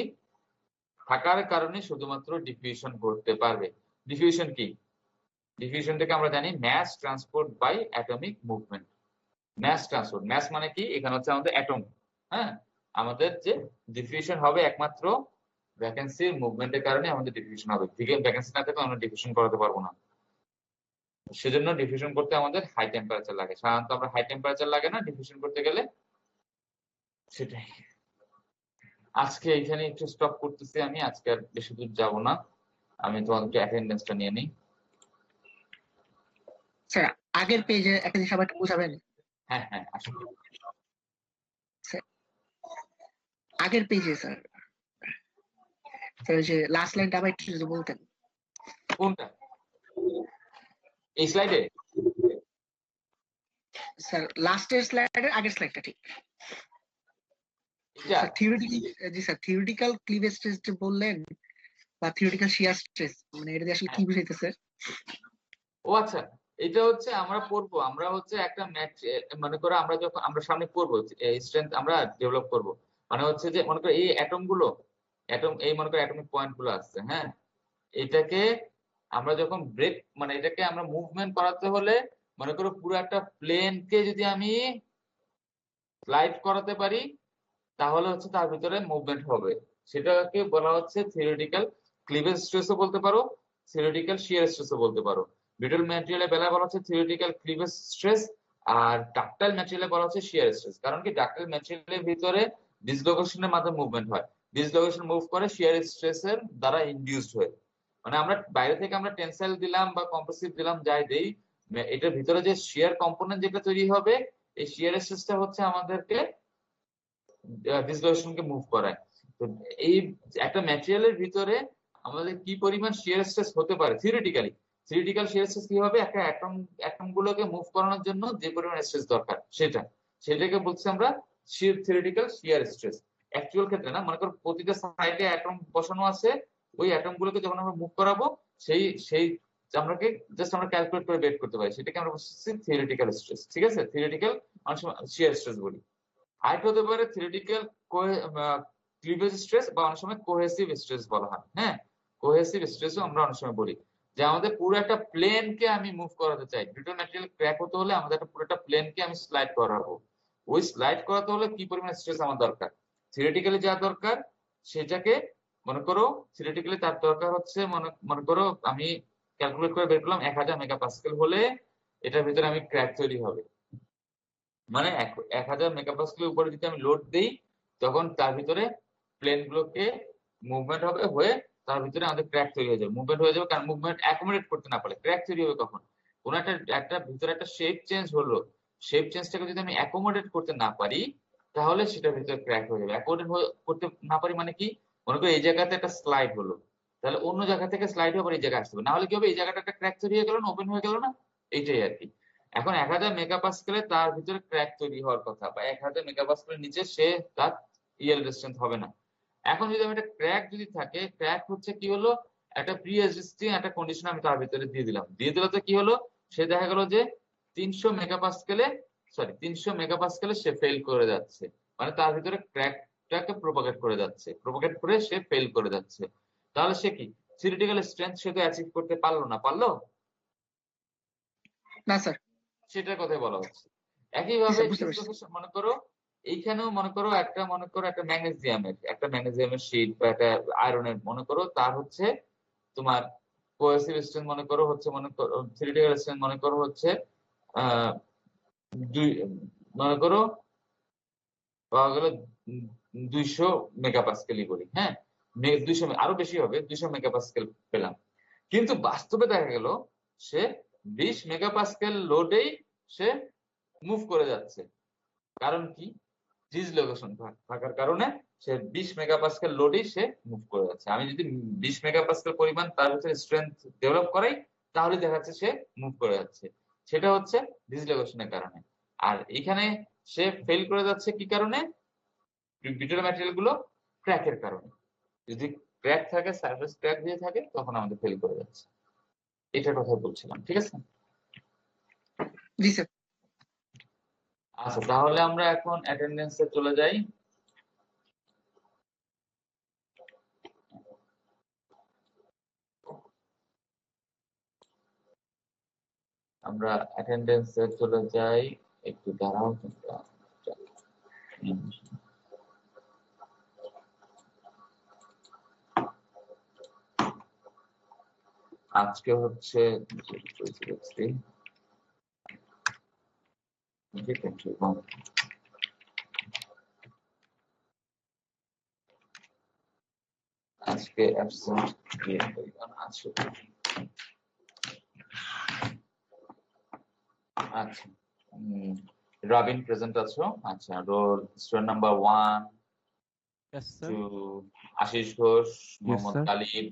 থাকার কারণে শুধুমাত্র ডিফিউশন ঘটতে পারবে। ডিফিউশন কি? ডিফিউশন থেকে আমরা জানি mass transport by atomic movement. Mass transport, mass মানে কি, এখানে হচ্ছে আমাদের অ্যাটম। হ্যাঁ, আমাদের যে ডিফিউশন হবে একমাত্র ভ্যাকেন্সির মুভমেন্টের কারণে আমাদের ডিফিউশন হবে। ভ্যাকেন্সি না থাকলে আমরা ডিফিউশন করাতে পারবো না। সেজন্য ডিফিউশন করতে আমাদের হাই টেম্পারেচার লাগে। সাধারণত আমরা হাই টেম্পারেচার লাগে না ডিফিউশন করতে গেলে। সেটাই, আজকে এখানে একটু স্টপ করতেছি আমি, আজকে আর বেশি দূর যাবো না। আমি তোমাদের অ্যাটেন্ডেন্সটা নিয়ে নিই। স্যার আগের পেজে একটা জিনিস আবার একটু বুঝাবেন? হ্যাঁ হ্যাঁ, আসলে স্যার আগের পেজে স্যার, স্যার ওই যে লাস্ট লাইনটা আবার একটু যদি বলতেন। কোনটা? এই স্লাইডে? স্যার লাস্টের স্লাইডের আগের স্লাইডটা ঠিক। এটা স্যার থিওরিটিক্যাল, জি স্যার থিওরিটিক্যাল ক্লিভেজ স্ট্রেস যে বললেন বা থিওরিটিক্যাল শিয়ার স্ট্রেস, মানে এটা দিয়ে আসলে কি বুঝাইতেছে? ও আচ্ছা, এটা হচ্ছে আমরা পড়বো, আমরা হচ্ছে একটা ম্যাচ, মনে করো আমরা যখন আমরা সামনে পড়বো স্ট্রেংথ আমরা ডেভেলপ করব, মানে হচ্ছে যে মনে করো এই অ্যাটম গুলো, অ্যাটম এই মনে করো অ্যাটমিক পয়েন্ট গুলো আসছে, হ্যাঁ, এটাকে আমরা যখন ব্রেক মানে এটাকে আমরা মুভমেন্ট করাতে হলে মনে করো পুরো একটা প্লেনকে যদি আমি স্লাইড করাতে পারি তাহলে হচ্ছে তার ভিতরে মুভমেন্ট হবে। সেটাকে বলা হচ্ছে থিওরিটিক্যাল ক্লিভেজ স্ট্রেসও বলতে পারো, থিওরিটিক্যাল শিয়ার স্ট্রেসও বলতে পারো। ব্রিটল ম্যাটেরিয়ালের বেলায় বলা হচ্ছে থিওরিটিক্যাল ক্লিভেজ স্ট্রেস, আর ডাক্টাইল ম্যাটেরিয়ালে বলা হচ্ছে শিয়ার স্ট্রেস। কারণ কি, ডাক্টাইল ম্যাটেরিয়ালের ভিতরে ডিসলোকেশনের মাধ্যমে মুভমেন্ট হয়, ডিসলোকেশন মুভ করে শিয়ার স্ট্রেসের দ্বারা ইনডিউসড হয়ে। মানে আমরা বাইরে থেকে আমরা টেনসাইল দিলাম বা কম্প্রেসিভ দিলাম যাই দেই, এটার ভিতরে যে শিয়ার কম্পোনেন্ট যেটা তৈরি হবে, এই শিয়ার স্ট্রেসটা হচ্ছে আমাদেরকে ডিসলোকেশনকে মুভ করায়। তো এই একটা ম্যাটেরিয়ালের ভিতরে আমাদের কি পরিমাণ শিয়ার স্ট্রেস হতে পারে থিওরিটিক্যালি, থিওরিটিক্যাল শিয়ার স্ট্রেস কি হবে, একটা অ্যাটম গুলোকে মুভ করানোর জন্য যে পরিমাণ স্ট্রেস দরকার সেটাকে বলছি আমরা থিওরিটিক্যাল শিয়ার স্ট্রেস। অ্যাকচুয়াল ক্ষেত্রে না, মনে করো প্রতিটা সাইডে অ্যাটম বসানো আছে, ওই অ্যাটম গুলোকে যখন আমরা মুভ করাবো সেই সেই আমরাকে জাস্ট আমরা ক্যালকুলেট করে বের করতে পারি, সেটাকে আমরা বলছি থিওরিটিক্যাল স্ট্রেস। ঠিক আছে, থিওরিটিক্যাল শিয়ার স্ট্রেস বলি। আরেকটা হতে পারে থিওরিটিক্যাল ক্লিভেজ স্ট্রেস বা অনেক সময় কোহেসিভ স্ট্রেস বলা হয়। হ্যাঁ, কোহেসিভ স্ট্রেসও আমরা অনেক সময় বলি, যে আমাদের পুরো একটা প্লেনকে আমি মুভ করাতে চাই। ব্রিটল ম্যাটেরিয়াল ক্র্যাক হতে হলে আমাদের পুরো একটা প্লেনকে আমি স্লাইড করাবো। ওই স্লাইড করাতে হলে কি পরিমাণ স্ট্রেস আমার দরকার, থিওরিটিক্যালি যা দরকার সেটাকে মনে করো, থিওরিটিক্যালি তার দরকার হচ্ছে মনে করো আমি ক্যালকুলেট করে বের করলাম 1000 মেগাপাস্কেল হলে এটার ভিতরে আমি ক্র্যাক তৈরি হবে। মানে 1000 মেগাপাস্কেলের উপরে যদি আমি লোড দিই তখন তার ভিতরে প্লেন গুলোকে মুভমেন্ট হবে, হয়ে তার ভিতরে আমাদের ক্র্যাক তৈরি হয়ে যাবে, মুভমেন্ট হয়ে যাবে। কারণ মুভমেন্ট অ্যাকোমোডেট করতে না পারলে ক্র্যাক তৈরি হবে কখন, কোন একটা ভিতরে একটা শেপ চেঞ্জ হলো, শেপ চেঞ্জটাকে যদি আমি অ্যাকোমোডেট করতে না পারি তাহলে সেটার ভিতরে ক্র্যাক হয়ে যাবে। অ্যাকোমোডেট করতে না পারি মানে কি, মনে করি এই জায়গাতে একটা স্লাইড হলো, তাহলে অন্য জায়গা থেকে স্লাইড হয়ে আবার এই জায়গায় আসতে হবে, না হলে কি হবে, এই জায়গাটা একটা ক্র্যাক তৈরি হয়ে গেল না, ওপেন হয়ে গেল না, এইটাই আর কি। এখন 1000 মেগাপাস্কেলে তার ভিতরে ক্র্যাক তৈরি হওয়ার কথা, বা 1000 মেগাপাস্কেলের নিচে সে তার ইয়েল রেজিস্ট্যান্স হবে না। এখন যদি আমি একটা ক্র্যাক যদি থাকে, ক্র্যাক হচ্ছে কি হলো, একটা প্রি এক্সিস্টিং একটা কন্ডিশন আমি তার ভিতরে দিয়ে দিলাম তো কি হলো, সে দেখা গেল যে 300 মেগাপাস্কেলে সে ফেল করে যাচ্ছে, মানে তার ভিতরে ক্র্যাকটাকে প্রোপাগেট করে যাচ্ছে, প্রোপাগেট করে সে ফেল করে যাচ্ছে। তাহলে সে কি থিওরিটিক্যাল স্ট্রেংথ সে তো অ্যাচিভ করতে পারলো না, পারলো না স্যার, সেটার কথাই বলা হচ্ছে। একইভাবে বুঝতে পারছি। মনে করো এইখানেও মনে করো একটা ম্যাগনেসিয়ামের শীট বা একটা আয়রনের মনে করো তার হচ্ছে তোমার কোহেসিভ স্ট্রেংথ মনে করো হচ্ছে, মনে করো থিওরিটিক্যাল স্ট্রেংথ মনে করো হচ্ছে আহ মনে করো পাওয়া গেল 200 মেগাপাস্কেলই বলি, হ্যাঁ 200 আরো বেশি হবে, 200 মেগাপাস্কেল পেলাম। কিন্তু বাস্তবে দেখা গেল সে 20 মেগাপাস্কেল লোডেই সে মুভ করে যাচ্ছে। কারণ কি, ডিসলোকেশন থাকার কারণে সে 20 মেগাপাস্কেল লোডই সে মুভ করে যাচ্ছে। আমি যদি 20 মেগাপাস্কেল পরিমাণ তার ভিতরে স্ট্রেংথ ডেভেলপ করাই, তাহলে দেখা যাচ্ছে সে মুভ করে যাচ্ছে। সেটা হচ্ছে ডিসলোকেশনের কারণে। আর এখানে সে ফেল করে যাচ্ছে কি কারণে? ব্রিটল ম্যাটেরিয়াল গুলো ক্র্যাকের কারণে। যদি ক্র্যাক থাকে, সারফেস ক্র্যাক দিয়ে থাকে, তখন আমাদের ফেল করে যাচ্ছে। এটার কথা বলছিলাম, ঠিক আছে? জি স্যার। আচ্ছা, তাহলে আমরা এখন অ্যাটেন্ডেন্সে চলে যাই। আমরা অ্যাটেন্ডেন্সে চলে যাই, একটু দাঁড়াও তোমরা। আজকে হচ্ছে আজকে অ্যাবসেন্ট আছে। আচ্ছা, রাবিন প্রেজেন্ট আছো? আচ্ছা, roll student number 1 to Ashis Ghosh, Mohammad Talib,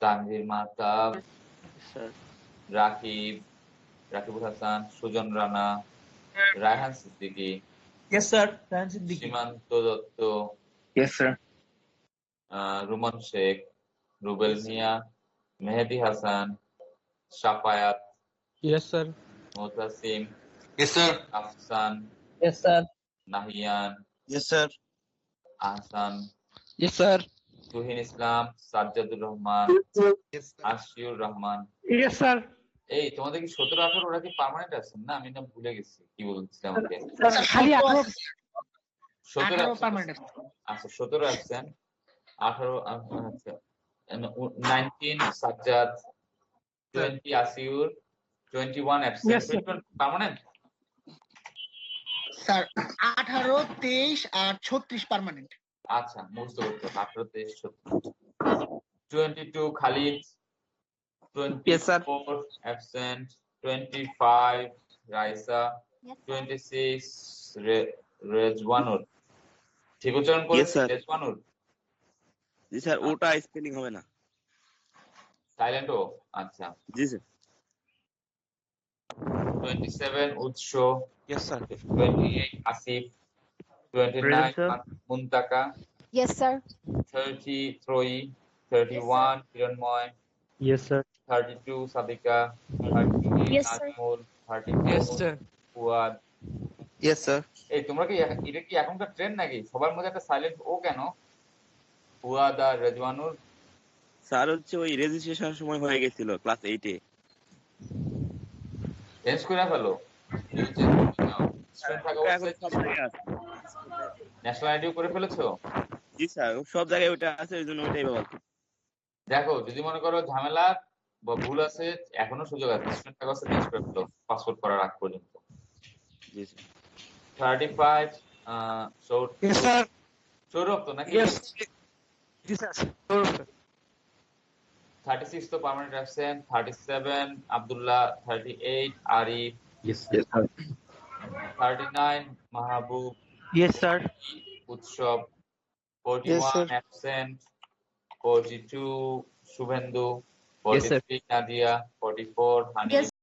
Tanvir Mahtab, Rakibul Hasan, Sujan Rana, Raihan Siddiqui, Simanta Datta, yes sir. Ruman Sheikh, Rubel Mia, Mehedi Hasan, Shafayat, Motasim, Afsan, Nahiyan, Ahsan, Tuhin Islam, Sajjadur Rahman, Ashiur Rahman. এই তোমাদের কি 17-18 ওরা কি পার্মানেন্ট আছেন? না, আমি না ভুলে গেছি কি বলছি আমাকে। খালি 18 17 পার্মানেন্ট। আচ্ছা, 17 অ্যাবসেন্ট, 18 আচ্ছা, 19 সাজ্জাদ, 20 আসিউর, 21 অ্যাবসেন্ট, পার্মানেন্ট। স্যার 18, 23 আর 36 পার্মানেন্ট। আচ্ছা, বুঝতে পারছি। 18, 23, 22 খালিদ, 24 অ্যাবসেন্ট, 25 রাইসা, 26 রেজওয়ানুর। ঠিক উচ্চারণ করেছি? রেজওয়ানুর। জি স্যার, ওটা স্পেলিং হবে না। সাইলেন্ট ও? আচ্ছা। জি স্যার। 27 উৎস, 28 আসিফ, 29 মুন্তাকা, 30 ত্রয়ী, 31 হিরণময়, 32 সাদিকা, 33 নাজমুল, 34 ফুয়াদ। এই তোমরা কি এটা কি এখনকার ট্রেন্ড নাকি সবার মধ্যে একটা সাইলেন্ট ও কেন? ফুয়াদ আর রেজওয়ানুর স্যার হচ্ছে ওই রেজিস্ট্রেশনের সময় হয়ে গেছিল ক্লাস 8 এ। চেঞ্জ করে ফেলো। ন্যাশনাল আইডিও করে ফেলেছো? জি স্যার, সব জায়গায় ওটা আছে, ওই জন্য ওটাই ব্যবহার করি। দেখো, যদি মনে করো ঝামেলা বা ভুল আছে, এখনো সুযোগ আছে, স্টুডেন্ট কাগজে চেঞ্জ করে ফেলো পাসপোর্ট করার আগ পর্যন্ত। জি স্যার। 35 সৌরভ তো নাকি? 36 তো পার্মানেন্ট অ্যাবসেন্ট, 37 আব্দুল্লাহ, 38 আরিফ, 39 মাহবুব, উৎসব, 41 অ্যাবসেন্ট, 42 শুভেন্দু, 43 নাদিয়া, 44 হানিফ,